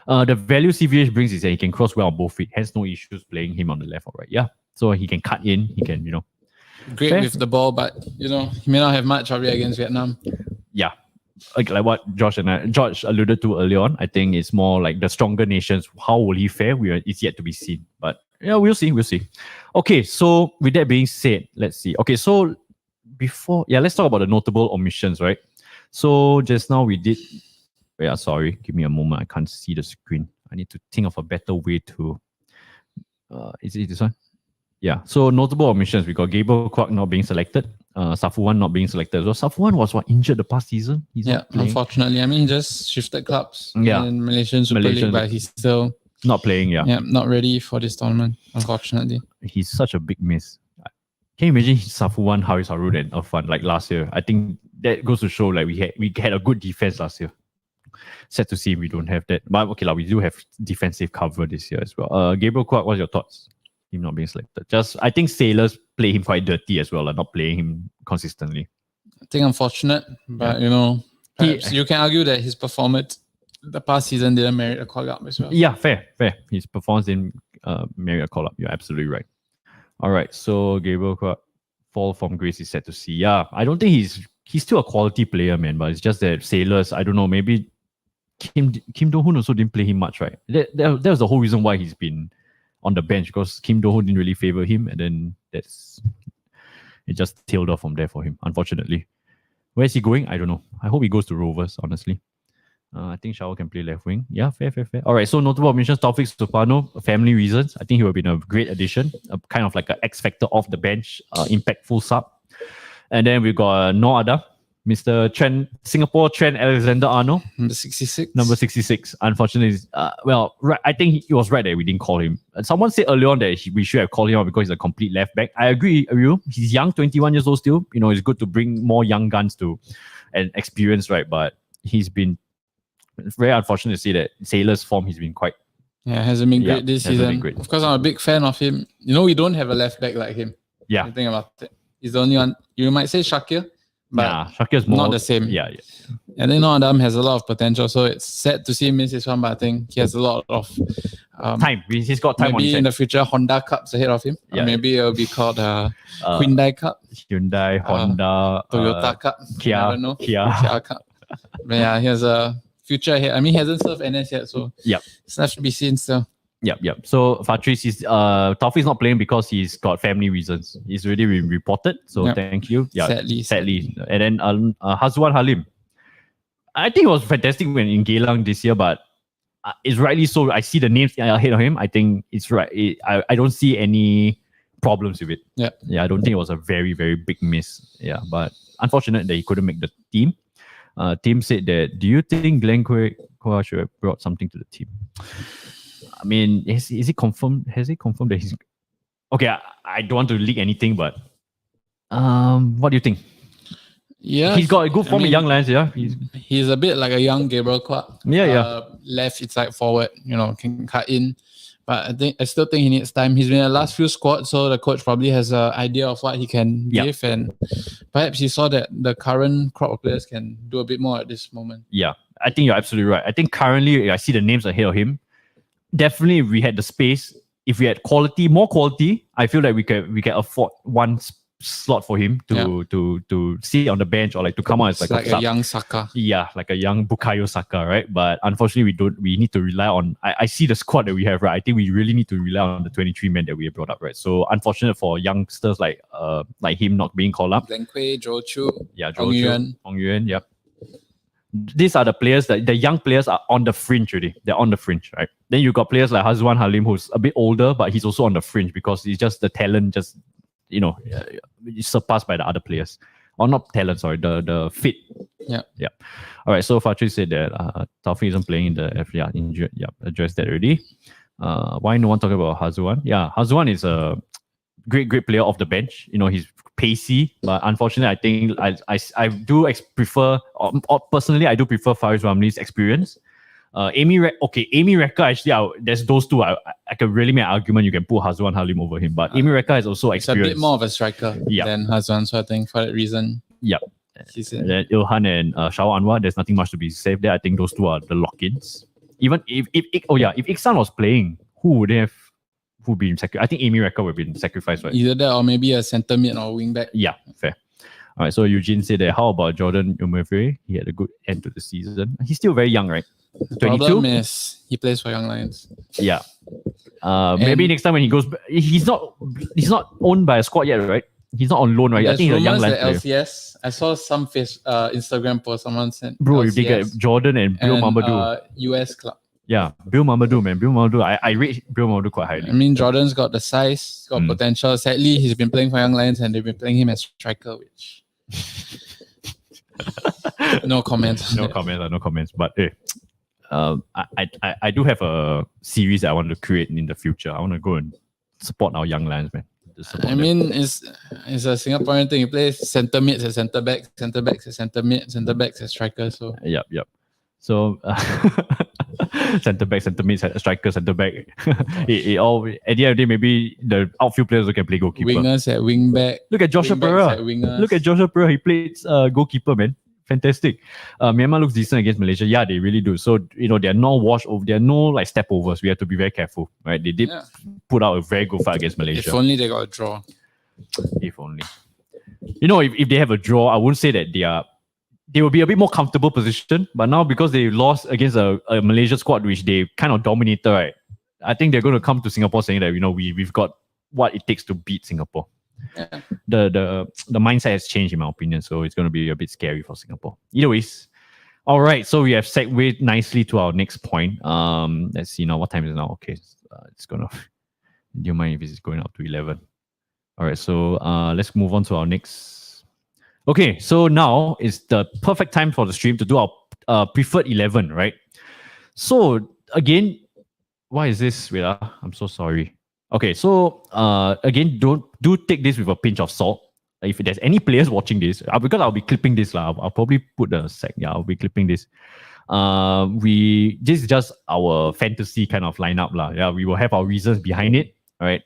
The value CVH brings is that he can cross well on both feet, hence no issues playing him on the left or right. Yeah. So he can cut in, he can, Great with the ball, but, he may not have much of it against Vietnam. Yeah. like what George alluded to earlier on, I think it's more like the stronger nations. How will he fare? It's yet to be seen. But yeah, we'll see. Okay, so with that being said, let's see. Okay, so let's talk about the notable omissions, right? So just now we did. Yeah, sorry, give me a moment. I can't see the screen. I need to think of a better way to. Is it this one? Yeah. So notable omissions. We got Gabriel Kwak not being selected. Safuwan not being selected. So Safuwan was injured the past season. He's not playing. Unfortunately. I mean, he just shifted clubs. Yeah. In Malaysian Super League, but he's still not playing. Yeah. Not ready for this tournament. Unfortunately. He's such a big miss. Can you imagine Safuwan, Haris Harun, and Irfan like last year? I think that goes to show like we had a good defense last year. Sad to see we don't have that. But okay, we do have defensive cover this year as well. Gabriel Kwak, what's your thoughts? Him not being selected. I think Sailors play him quite dirty as well, not playing him consistently. I think unfortunate, but perhaps you can argue that his performance the past season didn't merit a call up as well. Yeah, fair. His performance didn't merit a call up. You're absolutely right. All right, so Gabriel Kwak fall from grace is sad to see. Yeah, I don't think he's still a quality player, man. But it's just that Sailors, I don't know, maybe Kim Do-hoon also didn't play him much, right? That was the whole reason why he's been on the bench, because Kim Do-hoon didn't really favor him, and then it just tailed off from there for him, unfortunately. Where is he going? I don't know. I hope he goes to Rovers, honestly. I think Shao can play left wing. Yeah, fair. All right, so notable omissions, Taufik Supano, family reasons. I think he would have been a great addition, kind of like an X factor off the bench, impactful sub. And then we've got No Adam, Mr. Singapore Trent Alexander-Arnold. Number 66. Number 66. Unfortunately, I think he was right that we didn't call him. Someone said earlier on that we should have called him out because he's a complete left back. I agree with you. He's young, 21 years old still. It's good to bring more young guns and experience, right? But he's been very unfortunate to see that Sailor's form, he's been quite... Yeah, hasn't been great this season. Of course, I'm a big fan of him. We don't have a left back like him. Yeah. You think about it. He's the only one. You might say Shakir, but Shakir's more... not the same. Yeah. And then Adam has a lot of potential, so it's sad to see him miss this one, but I think he has a lot of time. He's got time on his maybe in the future, Honda Cups ahead of him. Yeah. Or maybe it'll be called Hyundai Cup. Hyundai, Honda, Toyota Cup. Kia. I don't know. Kia Cup. But yeah, he has a future ahead. I mean, he hasn't served NS yet, so it's left to be seen still. Yep. So Fatrice, Taufiq's not playing because he's got family reasons. He's already been reported. So thank you. Yeah, sadly. And then Hazwan Halim. I think it was fantastic when in Geylang this year, but it's rightly so. I see the names ahead of him. I think it's right. I don't see any problems with it. Yeah. I don't think it was a very, very big miss. Yeah, but unfortunate that he couldn't make the team. Team said that, do you think Glenn Kwa should have brought something to the team? I mean, is it confirmed? Has he confirmed that he's... Okay, I don't want to leak anything, but what do you think? Yeah, he's got a good form in Young Lions. Yeah, he's a bit like a young Gabriel Kwak. Yeah. Left inside forward, can cut in. But I still think he needs time. He's been in the last few squads, so the coach probably has an idea of what he can give, and perhaps he saw that the current crop of players can do a bit more at this moment. Yeah, I think you're absolutely right. I think currently I see the names ahead of him. Definitely, if we had the space, if we had more quality, I feel like we can afford one slot for him to sit on the bench or like to come out as like a young Saka. Yeah, like a young Bukayo Saka, right? But unfortunately, we need to rely on... I see the squad that we have, right? I think we really need to rely on the 23 men that we have brought up, right? So unfortunate for youngsters like him not being called up. Glenn Kui, Zhou Chu, Ong Yuan, yep. These are the players that the young players are on the fringe already. They're on the fringe, right? Then you got players like Hazwan Halim, who's a bit older, but he's also on the fringe because he's just the talent, surpassed by the other players. Or not talent, sorry, the fit. Yeah. All right, so Fatri said that Taufik isn't playing in the FDR injured. Yeah, addressed that already. Why no one talking about Hazwan? Yeah, Hazwan is a great player off the bench. He's pacey, but unfortunately, I think I do prefer, personally, I do prefer Faris Ramli's experience. Amy Rekka, actually, there's those two. I can really make an argument you can put Hazwan Halim over him, but Amy Rekka has also experience. It's a bit more of a striker than Hazwan, so I think for that reason. Yeah. And then Ilhan and Shao Anwar, there's nothing much to be said there. I think those two are the lock-ins. Even if Iksan was playing, who would been sacrificed? I think Amy Rekka would have been sacrificed, right? Either that or maybe a centre mid or wing back. Yeah, fair. All right, so Eugene said that, how about Jordan Umefre? He had a good end to the season. He's still very young, right? 22? Problem is he plays for Young Lions. Yeah. Maybe next time when he goes, he's not owned by a squad yet, right? He's not on loan, right? I think he's a Young Lions player. LCS. I saw some Instagram post someone sent. Bro, LCS if they get Jordan and Bill Mamadou. US club. Yeah, Bill Mamadou, man. Bill Mamadou, I rate Bill Mamadou quite highly. I mean, Jordan's got the size, got potential. Sadly, he's been playing for Young Lions and they've been playing him as striker, which... no comments. No comments. But hey, I do have a series that I want to create in the future. I want to go and support our Young Lions, man. I mean, it's a Singaporean thing. You play centre mids as centre backs, centre backs as centre mid, centre backs as strikers. So yep. So centre back, centre mid, striker, centre back. it all at the end of the day, maybe the outfield players also can play goalkeeper. Wingers at wing back. Look at Joshua Pereira. Look at Joshua Pereira. He played goalkeeper, man. Fantastic. Myanmar looks decent against Malaysia. Yeah, they really do. So, there are no wash over, there are no like step overs. We have to be very careful, right? They did put out a very good fight against Malaysia. If only they got a draw. If only. If they have a draw, I wouldn't say that they will be a bit more comfortable position. But now because they lost against a Malaysia squad which they kind of dominated, right? I think they're going to come to Singapore saying that we've got what it takes to beat Singapore. Yeah. The mindset has changed in my opinion, so it's going to be a bit scary for Singapore. Either ways, all right. So we have segued nicely to our next point. Let's see now. What time is it now? Okay, it's gonna. Do you mind if it's going up to 11? All right. So let's move on to our next. Okay. So now is the perfect time for the stream to do our preferred 11, right? So again, why is this? Wait, I'm so sorry. Okay, so again, do take this with a pinch of salt. If there's any players watching this, because I'll be clipping this, I'll probably put a sec. Yeah, I'll be clipping this. This is just our fantasy kind of lineup, Yeah, we will have our reasons behind it. All right.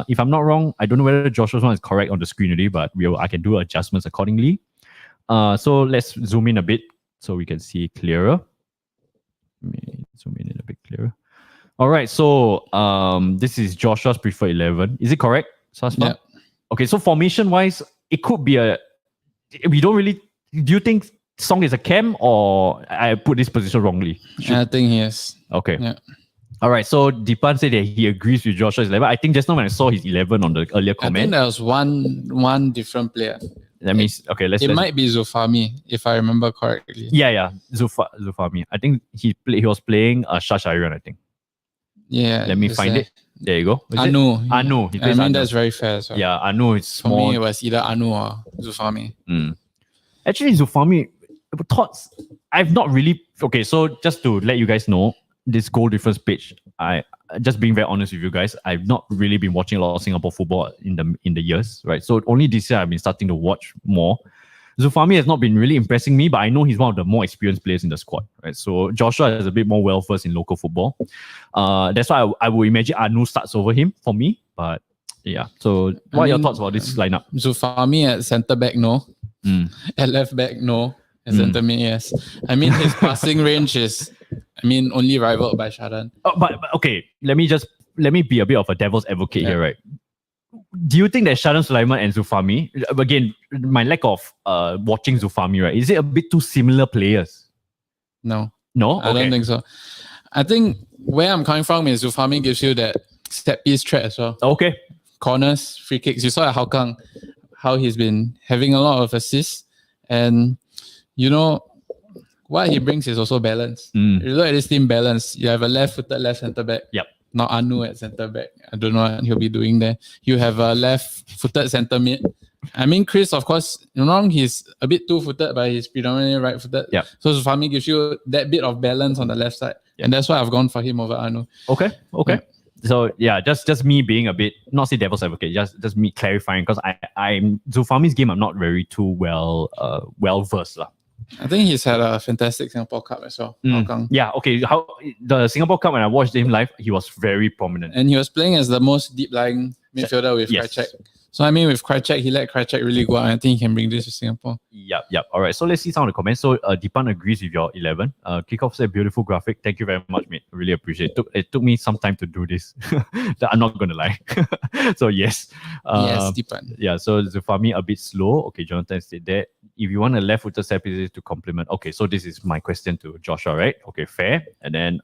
If I'm not wrong, I don't know whether Joshua's one is correct on the screen already, but I can do adjustments accordingly. So let's zoom in a bit so we can see clearer. Let me zoom in a bit clearer. All right, so this is Joshua's preferred 11. Is it correct, Sasma? Yeah. Okay, so formation-wise, it could be we don't really... Do you think Song is a cam or I put this position wrongly? I think he is. Okay. Yeah. All right, so Dipan said that he agrees with Joshua's 11. I think just now when I saw his 11 on the earlier comment... I think there was one different player. Let's might be Zufami, if I remember correctly. Yeah. Zufami. I think he was playing Shasharian, I think. Yeah. Let me find it. There you go. Anu. He plays Anu. That's very fair. So. Yeah, Anu is small. For me, it was either Anu or Zufami. Actually, Zufami, thoughts, I've not really... Okay, so just to let you guys know, this goal difference page, I just being very honest with you guys, I've not really been watching a lot of Singapore football in the years, right? So only this year I've been starting to watch more. Zufami has not been really impressing me, but I know he's one of the more experienced players in the squad, right? So Joshua is a bit more well-versed in local football. That's why I would imagine Anu starts over him for me. But yeah, so what are your thoughts about this lineup? Zufami at centre-back, no. At left-back, no. At centre-mid, yes. I mean, his passing range is, only rivaled by Sharan. But okay, let me be a bit of a devil's advocate here, right? Do you think that Sharan Sulaiman and Zufami, again, my lack of watching Zufami, right? Is it a bit too similar players? No. No? I don't think so. I think where I'm coming from is Zufami gives you that set piece threat as well. Okay. Corners, free kicks. You saw at Hougang how he's been having a lot of assists. And, what he brings is also balance. You look at this team balance. You have a left-footed left centre-back. Yep. Not Anu at centre-back. I don't know what he'll be doing there. You have a left-footed centre-mid. Chris, of course, he's a bit two-footed, but he's predominantly right-footed. Yep. So Zufami gives you that bit of balance on the left side. Yep. And that's why I've gone for him over Anu. Okay. Yeah. So yeah, just me being a bit, not say devil's advocate, just me clarifying, because I'm Zufami's game, I'm not very too well versed. I think he's had a fantastic Singapore Cup as well. Yeah, okay. How the Singapore Cup, when I watched him live, he was very prominent. And he was playing as the most deep-lying midfielder with Krajcek. So I mean, with Krychek, he let Krychek really go out. I think he can bring this to Singapore. Yep. All right. So let's see some of the comments. So Dipan agrees with your 11. Kickoff said beautiful graphic. Thank you very much, mate. Really appreciate it. It took me some time to do this. I'm not gonna lie. So yes. Yes, Dipan. Yeah. So Zufami a bit slow. Okay, Jonathan said that. If you want a left-footed set piece to complement. Okay, so this is my question to Joshua, right? Okay, fair. And then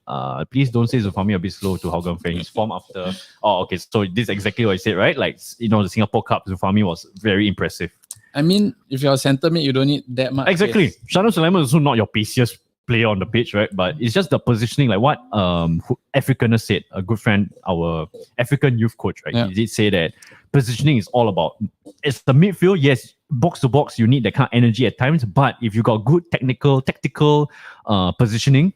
please don't say Zufami a bit slow to Hougang fan. His form after. Oh, okay. So this is exactly what I said, right? Like, the Singapore Cup, Zufami was very impressive. I mean, if you're a centre mid, you don't need that much. Exactly. Pace. Shannon Sulaiman is also not your paciest player on the pitch, right? But it's just the positioning, like what Africaner said, a good friend, our African youth coach, right? Yeah. He did say that positioning is all about, it's the midfield, yes, box to box, you need that kind of energy at times, but if you got good tactical positioning,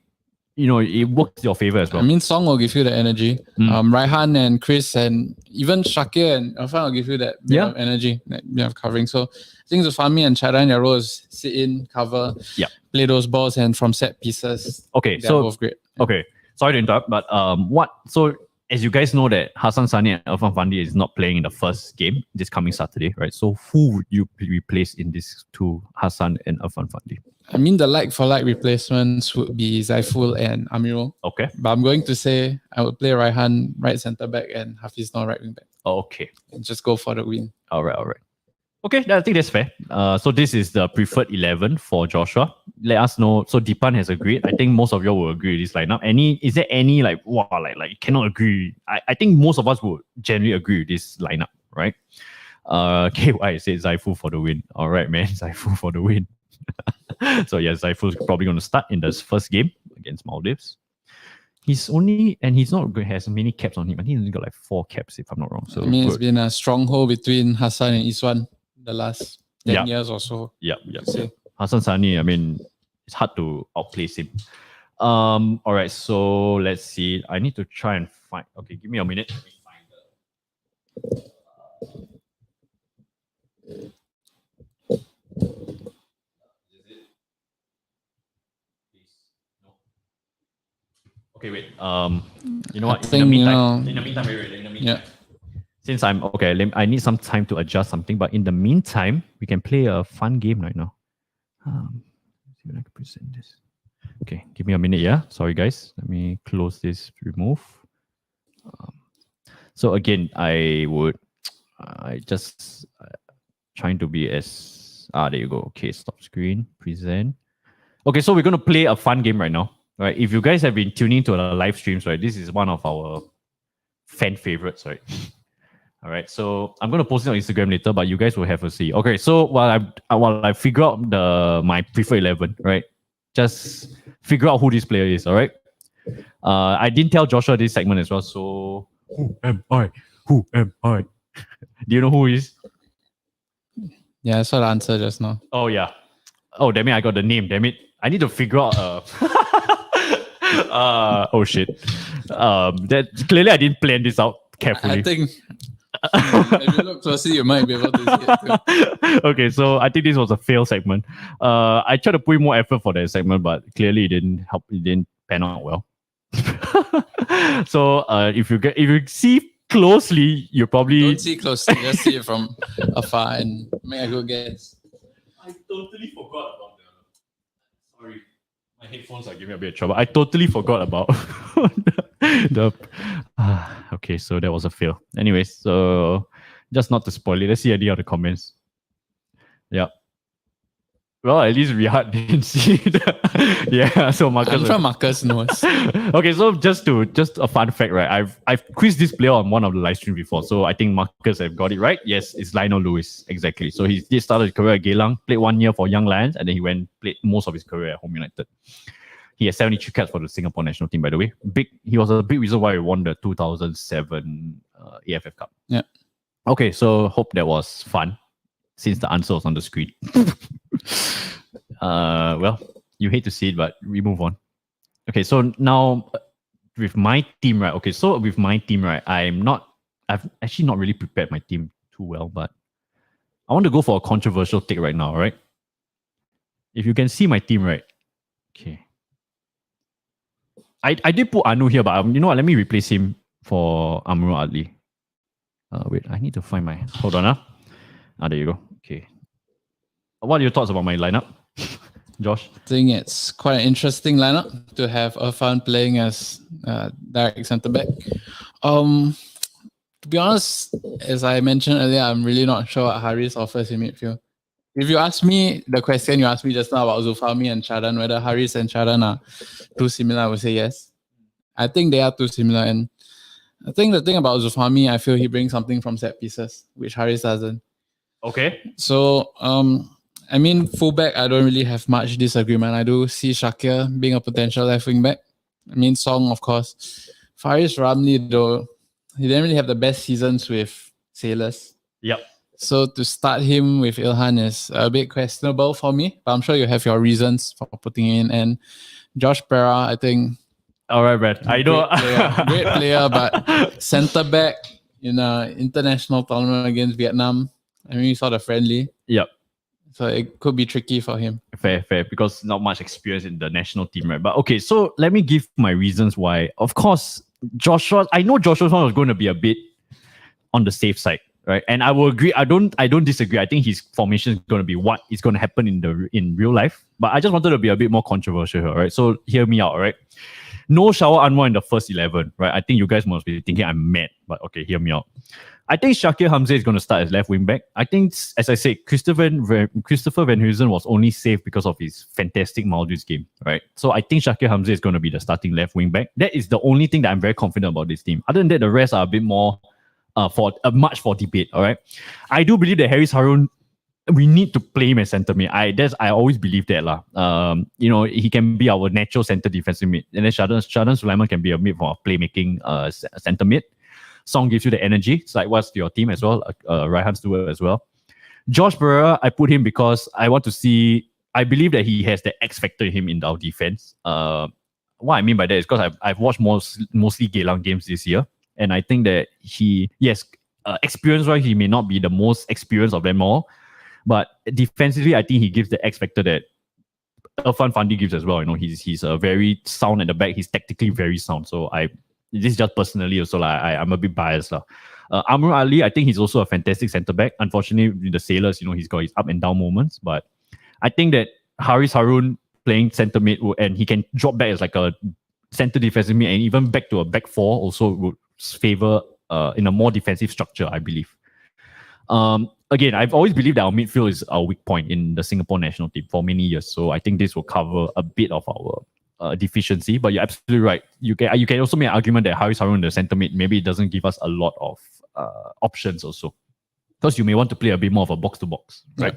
it works your favor as well. I mean, Song will give you the energy. Raihan and Chris and even Shakir and Irfan will give you that bit of energy, that bit of covering. So I think Zufami and Chara and their role is sit in, cover, play those balls, and from set pieces. Okay, so both great. Okay, sorry to interrupt, but so as you guys know that Hassan Sani and Irfan Fandi is not playing in the first game this coming Saturday, right? So who would you replace in these two, Hassan and Irfan Fandi? I mean, the like-for-like replacements would be Zaiful and Amirul. Okay. But I'm going to say I would play Raihan right centre-back and Hafiz Noor right wing-back. Okay. And just go for the win. All right. Okay, I think that's fair. So this is the preferred 11 for Joshua. Let us know. So Dipan has agreed. I think most of you will agree with this lineup. Is there any like cannot agree? I think most of us would generally agree with this lineup, right? KY said Zaifu for the win. All right, man. Zaifu for the win. So yeah, Zaifu's probably going to start in this first game against Maldives. He's not going to have many caps on him. I think he's only got like 4 caps if I'm not wrong. So it's been a stronghold between Hassan and Iswan the last 10 years or so. Yeah. Hassan Sani, I mean, it's hard to outplace him. All right, so let's see. I need to try and find. Okay, give me a minute. Let me find Okay, wait. You know what? In the meantime, yeah. Since I'm okay, I need some time to adjust something. But in the meantime, we can play a fun game right now. See if I can present this. Okay, give me a minute. Yeah, sorry guys. Let me close this. Remove. So again, I just trying to be as there you go. Okay, stop screen, present. Okay, so we're gonna play a fun game right now. Right, if you guys have been tuning to the live streams, right, this is one of our fan favorites, right? All right, so I'm gonna post it on Instagram later, but you guys will have a see. Okay, so while I figure out my preferred 11, right, just figure out who this player is. All right, I didn't tell Joshua this segment as well. So who am I? Who am I? Do you know who he is? Yeah, I saw the answer just now. Oh yeah. Oh damn it! I got the name. Damn it! I need to figure out. Oh shit. That clearly I didn't plan this out carefully. I think if you look closely, you might be able to see it too. Okay, so I think this was a fail segment. I tried to put in more effort for that segment, but clearly it didn't help. It didn't pan out well. So if you see closely, you probably don't see closely. Just see it from afar and make a good guess. I totally forgot about sorry. My headphones are giving me a bit of trouble. I totally forgot about okay, so that was a fail. Anyways, so just not to spoil it, let's see any of the comments. Yeah. Well, at least Riyad didn't see it. Yeah, so Marcus. I'm sure Marcus knows. Okay, so just a fun fact, right? I've quizzed this player on one of the live streams before, so I think Marcus have got it right. Yes, it's Lionel Lewis, exactly. So he did start his career at Geylang, played 1 year for Young Lions, and then he played most of his career at Home United. He has 73 caps for the Singapore national team, by the way. He was a big reason why we won the 2007 AFF Cup. Yeah. Okay, so hope that was fun, since the answer was on the screen. Well, you hate to see it, but we move on. Okay, so now with my team, right? Okay, so with my team, right? I've actually not really prepared my team too well, but I want to go for a controversial take right now, right? If you can see my team, right? Okay. I did put Anu here, but you know what? Let me replace him for Amrul Ali. Wait, I need to find my. Hold on, there you go. Okay. What are your thoughts about my lineup, Josh? I think it's quite an interesting lineup to have Irfan playing as direct centre back. To be honest, as I mentioned earlier, I'm really not sure what Haris offers in midfield. If you ask me the question you asked me just now about Zulfahmi and Chadan, whether Haris and Chadan are too similar, I would say yes. I think they are too similar. And I think the thing about Zulfahmi, I feel he brings something from set pieces, which Haris doesn't. Okay. So, I mean, fullback, I don't really have much disagreement. I do see Shakir being a potential left wing back. I mean, Song, of course. Faris Ramli, though, he didn't really have the best seasons with Sailors. Yep. So to start him with Ilhan is a bit questionable for me, but I'm sure you have your reasons for putting in. And Josh Pereira, I think. All right, Brad. I know. Great player, but centre back in an international tournament against Vietnam. I mean, you saw the friendly. Yep. So it could be tricky for him. Fair, because not much experience in the national team, right? But okay, so let me give my reasons why. Of course, I know Joshua was going to be a bit on the safe side, right? And I will agree. I don't disagree. I think his formation is going to be what is going to happen in real life. But I just wanted to be a bit more controversial here, right? So hear me out, right? No Shawar Anwar in the first 11, right? I think you guys must be thinking I'm mad, but okay, hear me out. I think Shakir Hamza is going to start as left wing back. I think, as I said, Christopher Van Huysen was only saved because of his fantastic Maldives game, right? So I think Shakir Hamza is going to be the starting left wing back. That is the only thing that I'm very confident about this team. Other than that, the rest are a bit more much for debate. All right, I do believe that Haris Harun, we need to play him as centre mid. I always believe that lah. He can be our natural centre defensive mid, and then Shadan Sulaiman can be a mid for playmaking centre mid. Song gives you the energy. It's like what's your team as well. Raihan Stewart as well. Josh Pereira, I put him because I believe that he has the X factor in him in our defense. What I mean by that is because I've watched mostly Geylang games this year, and I think that experience-wise, he may not be the most experienced of them all, but defensively, I think he gives the X factor that Irfan Fandi gives as well. He's very sound at the back. He's tactically very sound. So this is just personally also I'm a bit biased lah. Amr Ali, I think he's also a fantastic centre back. Unfortunately, with the Sailors, he's got his up and down moments. But I think that Haris Harun playing centre mid and he can drop back as like a centre defensive mid and even back to a back four also would favour in a more defensive structure, I believe. Again, I've always believed that our midfield is our weak point in the Singapore national team for many years. So I think this will cover a bit of our deficiency, but you're absolutely right. You can also make an argument that Haris Harun, the centre mid, maybe it doesn't give us a lot of options also, because you may want to play a bit more of a box to box, right?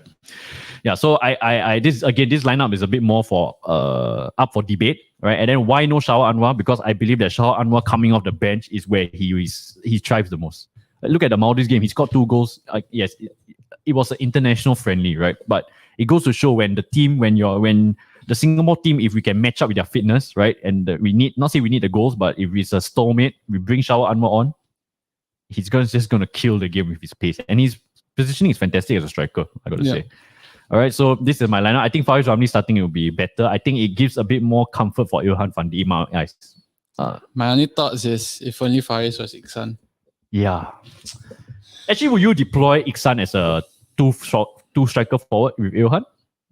Yeah. So this lineup is a bit more for up for debate, right? And then why no Shawar Anwar? Because I believe that Shawar Anwar coming off the bench is where he thrives the most. Look at the Maldives game; he scored 2 goals. Yes, it was an international friendly, right? But it goes to show when the Singapore team, if we can match up with their fitness, right, and we need the goals, but if it's a stalemate, we bring Shawar Anwar on, he's just going to kill the game with his pace. And his positioning is fantastic as a striker, I got to say. All right, so this is my lineup. I think Faris Ramli starting will be better. I think it gives a bit more comfort for Ilhan Fandi in my eyes. My only thoughts is if only Faris was Iksan. Yeah. Actually, will you deploy Iksan as a two striker forward with Ilhan?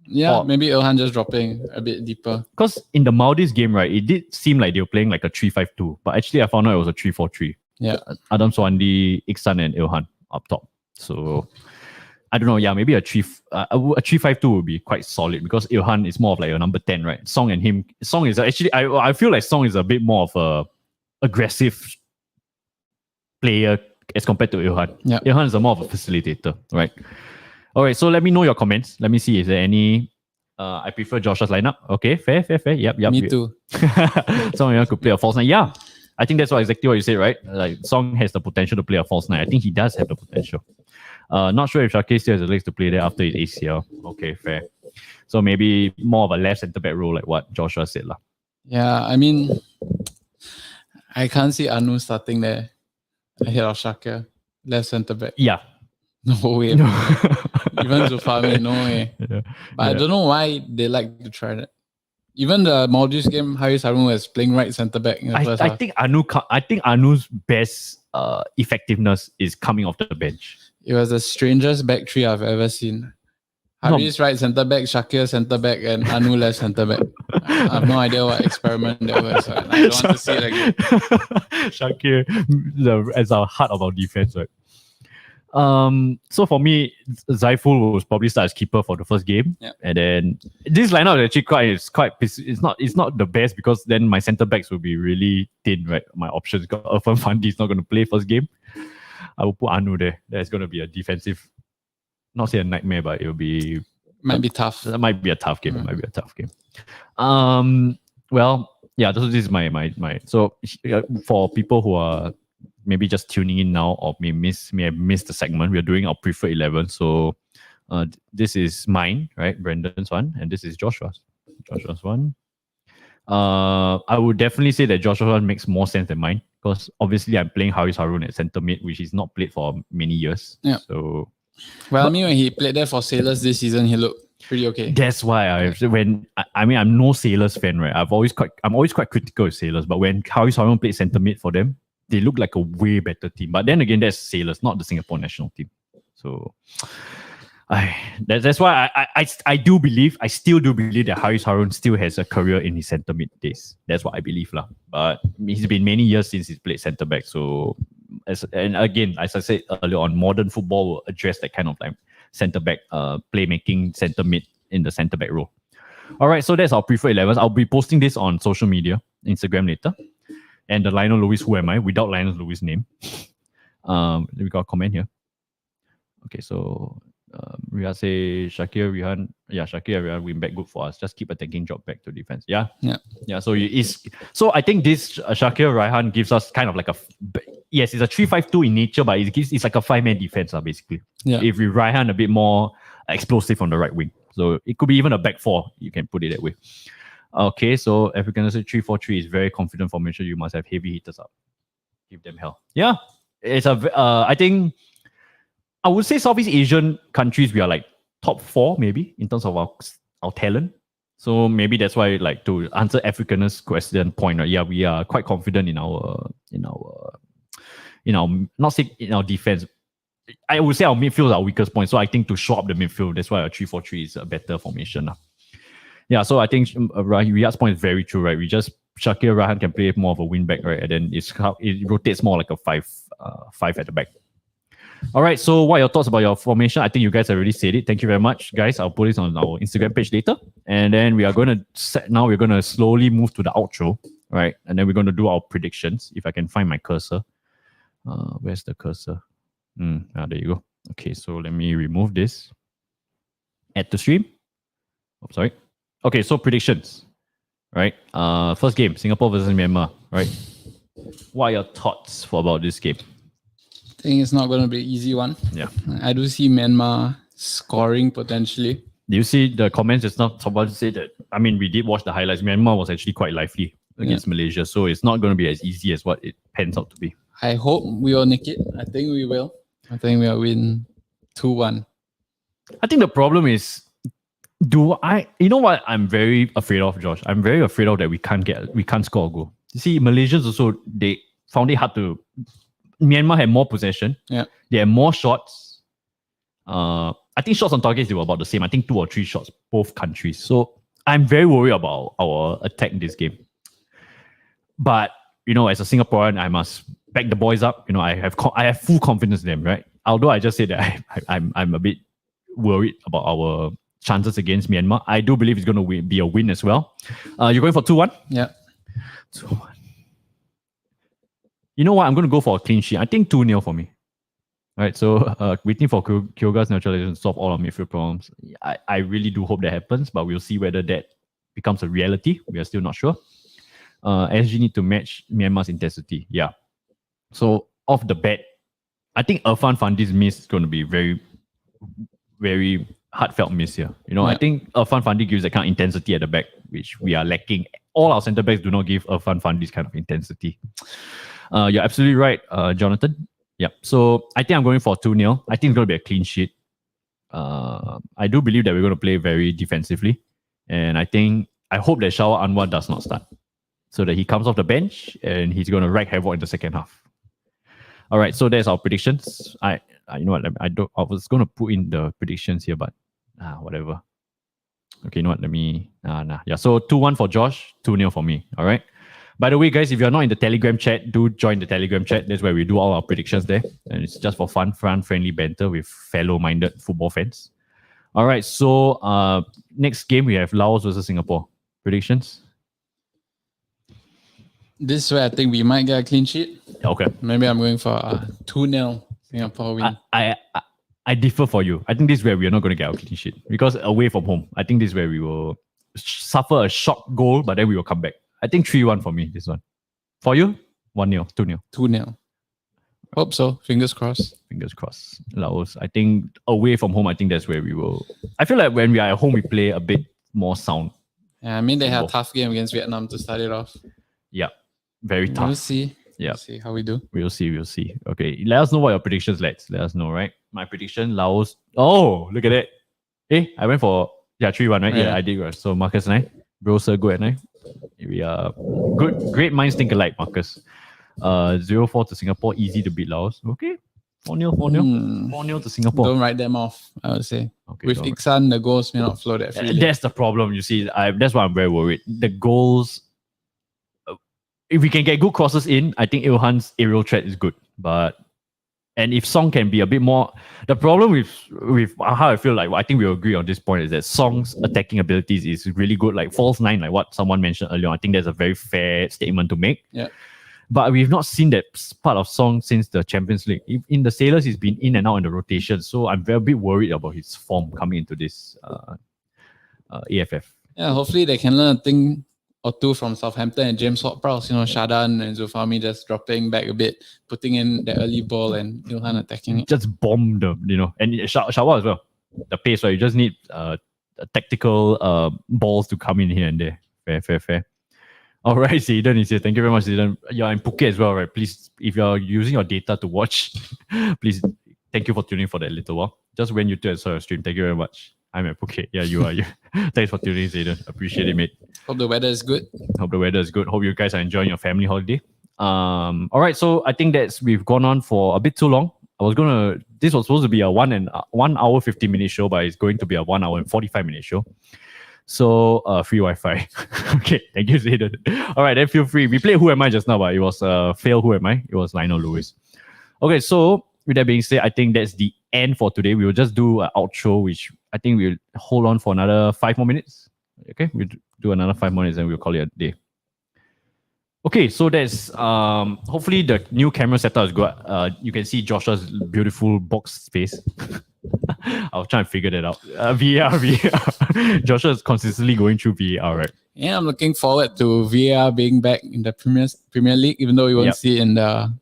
Yeah, or maybe Ilhan just dropping a bit deeper. Because in the Maldives game, right, it did seem like they were playing like a 3-5-2. But actually, I found out it was a 3-4-3. Yeah. Adam Swandi, Iksan, and Ilhan up top. So, I don't know. Yeah, maybe a 3-5-2 would be quite solid because Ilhan is more of like a number 10, right? Song is actually, I feel like Song is a bit more of a aggressive player as compared to Ilhan. Yeah. Ilhan is more of a facilitator, right? All right, so let me know your comments. Let me see, is there any... I prefer Joshua's lineup. Okay, fair. Yep. Me too. Song could play a false nine. Yeah, I think that's exactly what you said, right? Like Song has the potential to play a false nine. I think he does have the potential. Not sure if Shakir still has the legs to play there after his ACL. Okay, fair. So maybe more of a left centre back role, like what Joshua said lah. Yeah, I mean, I can't see Anu starting there ahead of Shakir, left centre back. Yeah. No way. No. Even Zulfahmi, no way. Yeah. But I don't know why they like to try that. Even the Maldives game, Haris Harun was playing right centre back in the first half. I think Anu's best effectiveness is coming off the bench. It was the strangest back three I've ever seen. Haris right centre back, Shakir centre back, and Anu left centre back. I have no idea what experiment that was. I don't want to see it again. Shakir as our heart of our defense, right? So for me, Zaiful will probably start as keeper for the first game, and then this lineup is actually it's not the best because then my centre backs will be really thin, right? My options got Irfan Fandi is not going to play first game. I will put Anu there. That's going to be a defensive, not say a nightmare, but it'll be might be tough. That might be a tough game. It might be a tough game. Well, yeah. This is my. So for people who are maybe just tuning in now or may have missed the segment, we are doing our preferred 11. So this is mine, right? Brendan's one, and this is Joshua's one. I would definitely say that Joshua's one makes more sense than mine because obviously I'm playing Haris Harun at centre mid, which he's not played for many years. Yeah. So well, I mean, when he played there for Sailors this season, he looked pretty okay. That's why I'm no Sailors fan, right? I'm always quite critical of Sailors, but when Haris Harun played centre mid for them, they look like a way better team. But then again, that's Sailors, not the Singapore national team. So that's why I still do believe that Haris Harun still has a career in his centre mid days. That's what I believe. But it's been many years since he's played centre back. So and again, as I said earlier on, modern football will address that kind of like centre back playmaking centre mid in the centre back role. All right, so that's our preferred 11. I'll be posting this on social media, Instagram later. And the Lionel Lewis, who am I? Without Lionel Lewis' name. We got a comment here. Okay, so Riyad say Shakir, Rihan. Yeah, Shakir and Rihan win back, good for us. Just keep attacking, drop back to defense. Yeah. So I think this Shakir Raihan gives us kind of like it's a 3-5-2 in nature, but it's like a 5-man defense, basically. Yeah. If we Raihan a bit more explosive on the right wing. So it could be even a back four, you can put it that way. Okay, so African 3-4-3 is very confident formation. You must have heavy hitters up. Give them hell. Yeah. It's I think I would say Southeast Asian countries, we are like top 4 maybe in terms of our talent. So maybe that's why, like, to answer Africanus question point, right? Yeah, we are quite confident in our not say in our defense. I would say our midfield is our weakest point. So I think to show up the midfield, that's why a 3-4-3 is a better formation. Yeah, so I think Riyad's point is very true, right? Shakir Rahan can play more of a wing back, right? And then it rotates more like a 5 at the back. All right, so what are your thoughts about your formation? I think you guys already said it. Thank you very much, guys. I'll put this on our Instagram page later. And then we're going to slowly move to the outro, right? And then we're going to do our predictions. If I can find my cursor. Where's the cursor? There you go. Okay, so let me remove this. Add to stream. Oh, sorry. Okay, so predictions, right? First game, Singapore versus Myanmar, right? What are your thoughts about this game? I think it's not going to be an easy one. Yeah. I do see Myanmar scoring potentially. Do you see the comments? It's not someone to say that. I mean, we did watch the highlights. Myanmar was actually quite lively against Malaysia, so it's not going to be as easy as what it pans out to be. I hope we will nick it. I think we will. I think we'll win 2-1. I think the problem is, you know what I'm very afraid of, Josh? I'm very afraid of that we can't score a goal. You see, Malaysians also, they found it hard to. Myanmar had more possession. Yeah. They had more shots. I think shots on targets, they were about the same. I think 2 or 3 shots, both countries. So I'm very worried about our attack in this game. But, as a Singaporean, I must back the boys up. I have full confidence in them, right? Although I just said that I'm a bit worried about our chances against Myanmar. I do believe it's going to be a win as well. You're going for 2-1? Yeah. 2-1. You know what? I'm going to go for a clean sheet. I think 2-0 for me. All right, so waiting for Kyoga's neutralization to solve all our midfield problems. I really do hope that happens, but we'll see whether that becomes a reality. We are still not sure. SG need to match Myanmar's intensity. Yeah. So off the bat, I think Irfan Fandi's miss is going to be very, very heartfelt miss here. I think Irfan Fandi gives that kind of intensity at the back, which we are lacking. All our centre backs do not give Irfan Fandi's kind of intensity. You're absolutely right, Jonathan. Yeah. So I think I'm going for 2-0. I think it's going to be a clean sheet. I do believe that we're going to play very defensively. And I hope that Shawar Anwar does not start. So that he comes off the bench and he's going to wreak havoc in the second half. All right, so that's our predictions. I you know what? I was gonna put in the predictions here, but whatever. Okay, you know what? Let me Yeah, so 2-1 for Josh, 2-0 for me. All right. By the way, guys, if you're not in the Telegram chat, do join the Telegram chat. That's where we do all our predictions there, and it's just for fun, friendly banter with fellow-minded football fans. All right, so next game we have Laos versus Singapore. Predictions? This is where I think we might get a clean sheet. Okay. Maybe I'm going for a 2-0 Singapore win. I differ for you. I think this is where we are not going to get our clean sheet because away from home, I think this is where we will suffer a shock goal, but then we will come back. I think 3-1 for me, this one. For you? 1-0, 2-0. 2-0. Hope so. Fingers crossed. Fingers crossed. Laos. I think away from home, I think that's where we will. I feel like when we are at home, we play a bit more sound. Yeah, I mean, they had a tough game against Vietnam to start it off. Yeah. Very tough. We'll see. Yeah. We'll see how we do. We'll see. Okay. Let us know what your predictions, lads. Let us know, right? My prediction, Laos. Oh, look at that. I went for 3-1, right? Yeah, I did. Right. So Marcus and I. Bro, sir, good at night. We are good. Great minds think alike, Marcus. 0-4 to Singapore, easy to beat Laos. Okay. 4-0. 4-0 to Singapore. Don't write them off, I would say. Okay, with Iksan, the goals may not flow that freely. That's the problem, you see. That's why I'm very worried. The goals, if we can get good crosses in, I think Ilhan's aerial threat is good. And if Song can be a bit more, the problem with how I feel like, I think we agree on this point is that Song's attacking abilities is really good. Like false nine, like what someone mentioned earlier. I think that's a very fair statement to make. Yeah. But we've not seen that part of Song since the Champions League. In the Sailors, he's been in and out in the rotation. So I'm very bit worried about his form coming into this AFF. Yeah, hopefully they can learn a thing or two from Southampton and James Ward-Prowse. Shadan and Zulfahmi just dropping back a bit, putting in the early ball and Ilhan attacking it. Just bomb them, and Shawa as well. The pace, right? You just need tactical balls to come in here and there. Fair. All right, Zayden is here. Thank you very much, Zayden. You're in Phuket as well, right? Please, if you're using your data to watch, please, thank you for tuning for that little while. Just when you saw your stream, thank you very much. I'm at Phuket. Yeah, you are. Thanks for tuning in, Zayden. Appreciate it, mate. Hope the weather is good. Hope you guys are enjoying your family holiday. All right, so I think we've gone on for a bit too long. This was supposed to be a 1 hour 50-minute show, but it's going to be a 1 hour and 45-minute show. So free Wi-Fi. Okay, thank you, Zayden. All right, then feel free. We played Who Am I just now, but it was fail Who Am I? It was Lionel Lewis. Okay, so with that being said, I think that's the end for today. We will just do an outro, which I think we'll hold on for another 5 more minutes. Okay, we'll do another 5 minutes and we'll call it a day. Okay, so that's hopefully the new camera setup is good. You can see Joshua's beautiful box space. I was trying to figure that out. VR. Joshua is consistently going through VR, right? Yeah, I'm looking forward to VR being back in the Premier League, even though we won't see it in the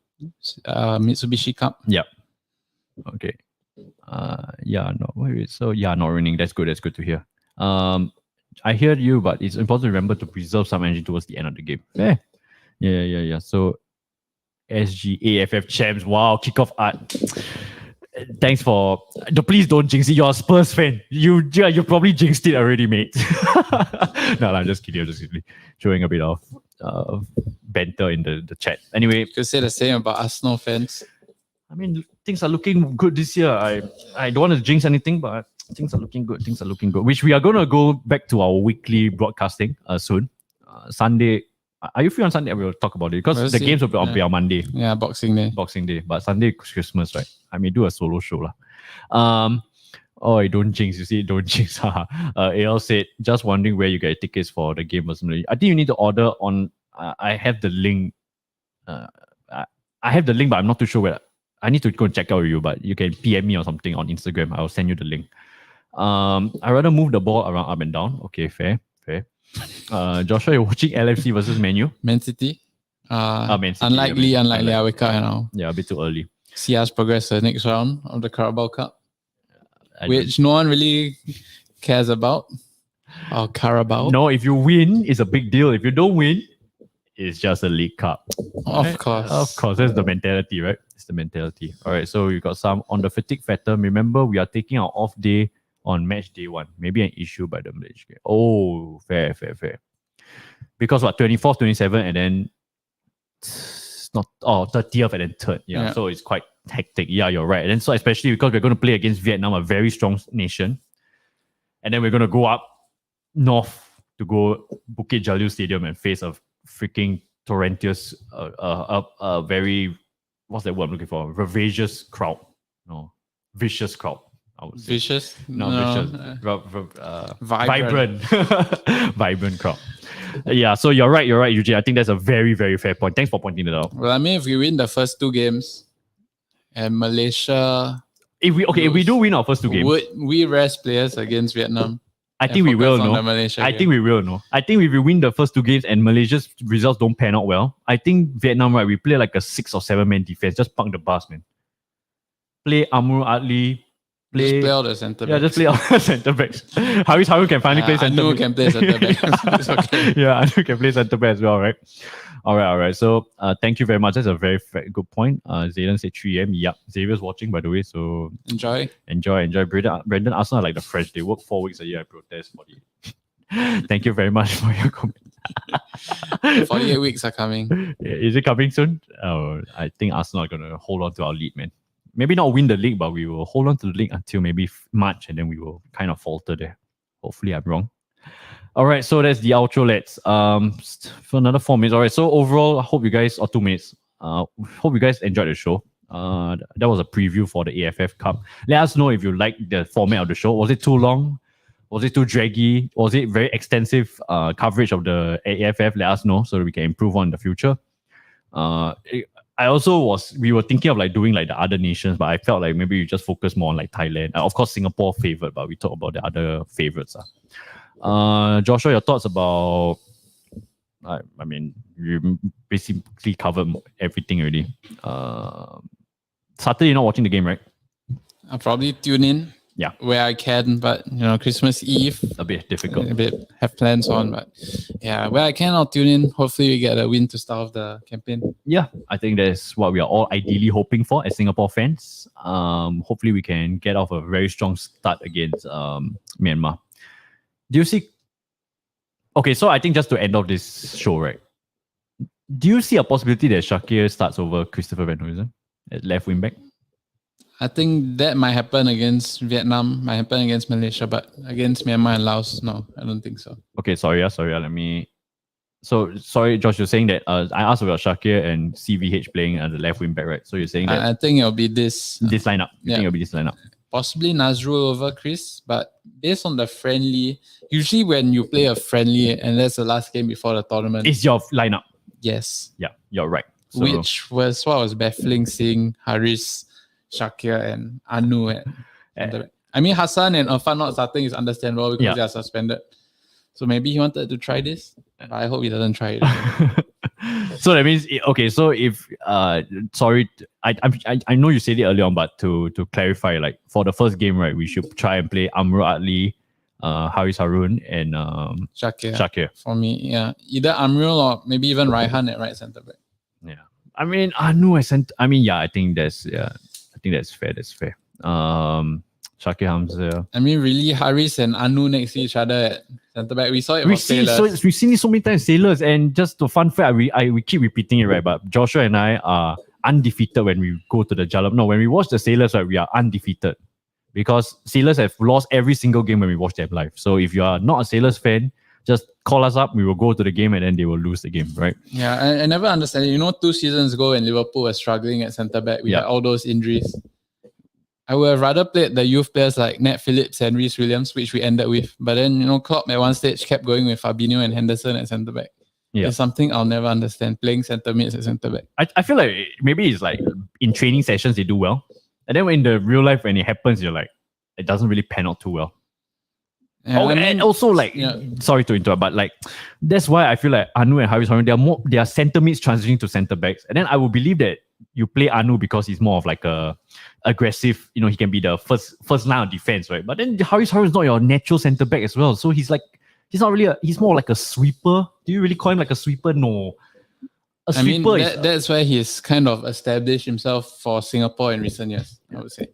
Mitsubishi Cup. Yep. Okay. Not running. That's good. That's good to hear. I hear you, but it's important to remember to preserve some energy towards the end of the game. Yeah. So SG AFF champs. Wow, kickoff art. Thanks for. Please don't jinx it. You're a Spurs fan. You probably jinxed it already, mate. No, I'm just kidding. Showing a bit of banter in the chat. Anyway, you could say the same about Arsenal fans. I mean, things are looking good this year. I don't want to jinx anything, but things are looking good. Which we are going to go back to our weekly broadcasting soon. Sunday. Are you free on Sunday? We'll talk about it because games will be on Monday. Yeah, Boxing Day. But Sunday is Christmas, right? I may do a solo show lah. Don't jinx. You see, don't jinx. AL said, just wondering where you get tickets for the game. I think you need to order on. I have the link. I have the link, but I'm not too sure where. I need to go and check out with you, but you can PM me or something on Instagram. I'll send you the link. I rather move the ball around up and down. Okay, fair. Joshua, you're watching LFC versus Man U? Man City. Man City. Unlikely. I wake up now. Yeah, a bit too early. See us progress to the next round of the Carabao Cup, which no one really cares about. Carabao. No, if you win, it's a big deal. If you don't win, it's just a League Cup. Of course. That's the mentality, right? It's the mentality. All right, so we got some on the fatigue factor. Remember, we are taking our off day on match day 1. Maybe an issue by the Malaysia game. Oh, fair. Because 24th, 27th, and then it's not 30th and then third. Yeah. So it's quite hectic. Yeah, you're right. And then so especially because we're going to play against Vietnam, a very strong nation, and then we're going to go up north to go Bukit Jalil Stadium and face a freaking torrentious, very, what's that word I'm looking for? Ravacious crowd. No, vicious crowd. I would say. Vicious? No, vicious. Vibrant. Vibrant crowd. Yeah, so you're right, Eugene. I think that's a very, very fair point. Thanks for pointing it out. Well, I mean, if we win the first 2 games and Malaysia... If we do win our first 2 games... Would we rest players against Vietnam? I think we will, no? I think we will, no? I think if we win the first 2 games and Malaysia's results don't pan out well, I think Vietnam, right, we play like a 6 or 7 man defense. Just punk the bus, man. Play Amrul Adli. Just play all the centre backs. Yeah, just play all the centre backs. Haris Harun can finally play centre back. Anu can play centre back. It's okay. Yeah, Anu can play centre back as well, right? All right. So thank you very much. That's a very good point. Zayden said 3 a.m. Yep. Xavier's watching, by the way. So enjoy. Brendan Arsenal like the French. They work 4 weeks a year. I protest for the... Thank you very much for your comment. 48 weeks are coming. Is it coming soon? Oh, I think Arsenal are going to hold on to our lead, man. Maybe not win the league, but we will hold on to the league until maybe March, and then we will kind of falter there. Hopefully, I'm wrong. All right, so that's the outro. Let's for another 4 minutes. All right, so overall, I hope you guys, or 2 minutes. Hope you guys enjoyed the show. That was a preview for the AFF Cup. Let us know if you liked the format of the show. Was it too long? Was it too draggy? Was it very extensive coverage of the AFF? Let us know so that we can improve on in the future. We were thinking of like doing like the other nations, but I felt like maybe we just focus more on like Thailand. Of course, Singapore favored, but we talk about the other favorites. Joshua, your thoughts about, I mean, you basically covered everything already. Saturday, you're not watching the game, right? I'll probably tune in. Yeah, where I can, but Christmas Eve a bit difficult. A bit have plans on, but yeah, where I can, I'll tune in. Hopefully, we get a win to start off the campaign. Yeah, I think that's what we are all ideally hoping for as Singapore fans. Hopefully, we can get off a very strong start against Myanmar. Do you see? Okay, so I think just to end off this show, right? Do you see a possibility that Shakir starts over Christopher Van Huysen at left wing back? I think that might happen against Vietnam, might happen against Malaysia, but against Myanmar and Laos, no, I don't think so. Okay, sorry. Let me... So, sorry, Josh, you're saying that I asked about Shakir and CVH playing at the left wing back, right? So you're saying that... I think it'll be this lineup. You think it'll be this lineup? Possibly Nazrul over Chris, but based on the friendly... Usually when you play a friendly and that's the last game before the tournament... It's your lineup. Yes. Yeah, you're right. So, which was what was baffling, seeing Haris, Shakir and Anu. I mean, Hassan and Irfan not starting is understandable because they are suspended. So maybe he wanted to try this. But I hope he doesn't try it. So that means, okay, so if, sorry, I know you said it earlier on, but to clarify, like for the first game, right, we should try and play Amrul Adli, Haris Harun and Shakir. For me, yeah. Either Amrul or maybe even Raihan at right centre back. Yeah. I mean, Anu at centre, I think that's fair. Shakir Hamza. I mean, really, Haris and Anu next to each other at centre back. We saw it. We've seen it so many times. Sailors, and just the fun fact, we keep repeating it, right? But Joshua and I are undefeated when we go to the Jalab. No, when we watch the Sailors, right, we are undefeated because Sailors have lost every single game when we watch them live. So if you are not a Sailors fan, just call us up. We will go to the game and then they will lose the game, right? Yeah, I never understand it. 2 seasons ago when Liverpool was struggling at centre back, we had all those injuries. I would have rather played the youth players like Nat Phillips and Rhys Williams, which we ended with. But then, Klopp at one stage kept going with Fabinho and Henderson at centre back. Yeah. It's something I'll never understand, playing centre mids at centre back. I feel like maybe it's like in training sessions they do well. And then in the real life, when it happens, you're like, it doesn't really pan out too well. Yeah, and also like, sorry to interrupt, but like, that's why I feel like Anu and Haris Harun, they are centre mids transitioning to centre backs. And then I would believe that you play Anu because he's more of like a aggressive, he can be the first line of defense, right? But then Haris Harun is not your natural centre back as well. So he's not really he's more like a sweeper. Do you really call him like a sweeper? No. A sweeper that's where he's kind of established himself for Singapore in recent years, I would say.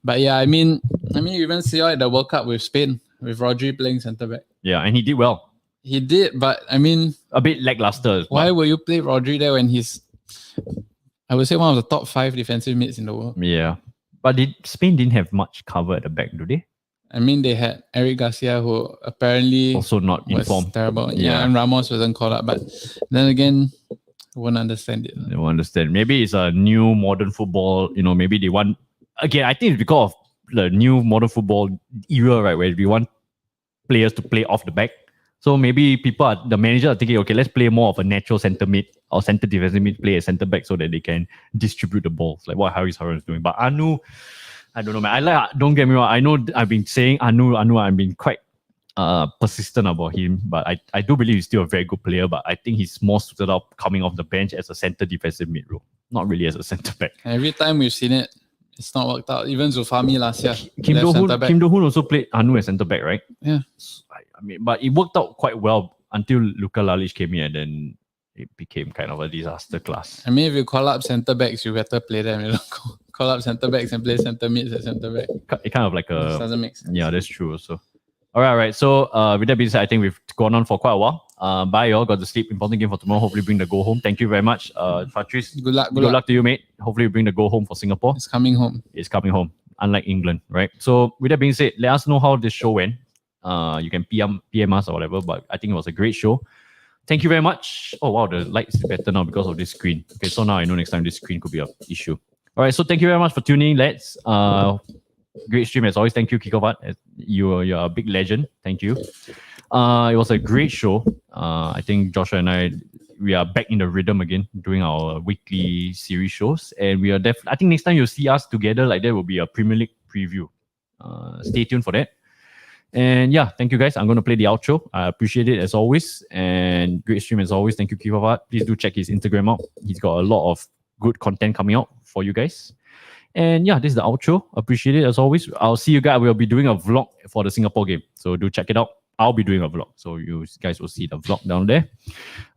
But yeah, I mean, you even see at the World Cup with Spain, with Rodri playing centre back. Yeah, and he did well. He did, but I mean, a bit lackluster. Why will you play Rodri there when he's I would say one of the top 5 defensive mids in the world. Yeah. But Spain didn't have much cover at the back, do they? I mean, they had Eric Garcia, who apparently Also not was informed. terrible. Yeah. And Ramos wasn't called up. But then again, I won't understand it. They won't understand. Maybe it's a new modern football. Maybe they want. Again, I think it's because of the new modern football era, right, where we want players to play off the back. So maybe the manager are thinking, okay, let's play more of a natural centre mid or centre defensive mid, play a centre back so that they can distribute the balls, like what Haris Harun is doing. But Anu, I don't know, man. Don't get me wrong. I know I've been saying Anu. I've been quite persistent about him, but I do believe he's still a very good player. But I think he's more suited up coming off the bench as a centre defensive mid role, not really as a centre back. Every time we've seen it, it's not worked out. Even Zulfami last year, Kim Do-hoon also played Anu as centre back, right? Yeah. I mean, but it worked out quite well until Luka Lalic came in, and then it became kind of a disaster class. I mean, if you call up centre backs, you better play them. Call up centre backs and play centre mids at centre back. It kind of like a. This doesn't make sense. Yeah, that's true also. All right. So with that being said, I think we've gone on for quite a while. Bye, y'all. Got to sleep. Important game for tomorrow. Hopefully, bring the goal home. Thank you very much, Patrice. Good luck. Good luck to you, mate. Hopefully, bring the goal home for Singapore. It's coming home. It's coming home. Unlike England, right? So with that being said, let us know how this show went. You can PM us or whatever, but I think it was a great show. Thank you very much. Oh wow, the light is better now because of this screen. Okay, so now I know next time this screen could be an issue. All right, so thank you very much for tuning in, lads. Great stream as always. Thank you, Kikovat. You're a big legend. Thank you. It was a great show. I think Joshua and we are back in the rhythm again, doing our weekly series shows, and we are I think next time you'll see us together like that will be a Premier League preview. Stay tuned for that. And yeah, thank you guys. I'm going to play the outro. I appreciate it as always, and great stream as always. Thank you, Kikovat. Please do check his Instagram out. He's got a lot of good content coming out for you guys. And yeah, this is the outro. Appreciate it as always. I'll see you guys. We'll be doing a vlog for the Singapore game, so do check it out. I'll be doing a vlog, so you guys will see the vlog down there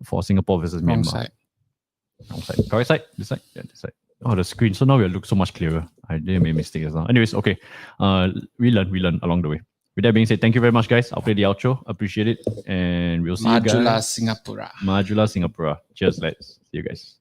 for Singapore versus Myanmar. Wrong side. Correct side? This side? Yeah, this side. Oh, the screen. So now we look so much clearer. I didn't make mistakes as well. Anyways, okay. We learn along the way. With that being said, thank you very much, guys. I'll play the outro. Appreciate it. And we'll see you guys. Majulah Singapura. Majulah Singapura. Cheers, lads. See you guys.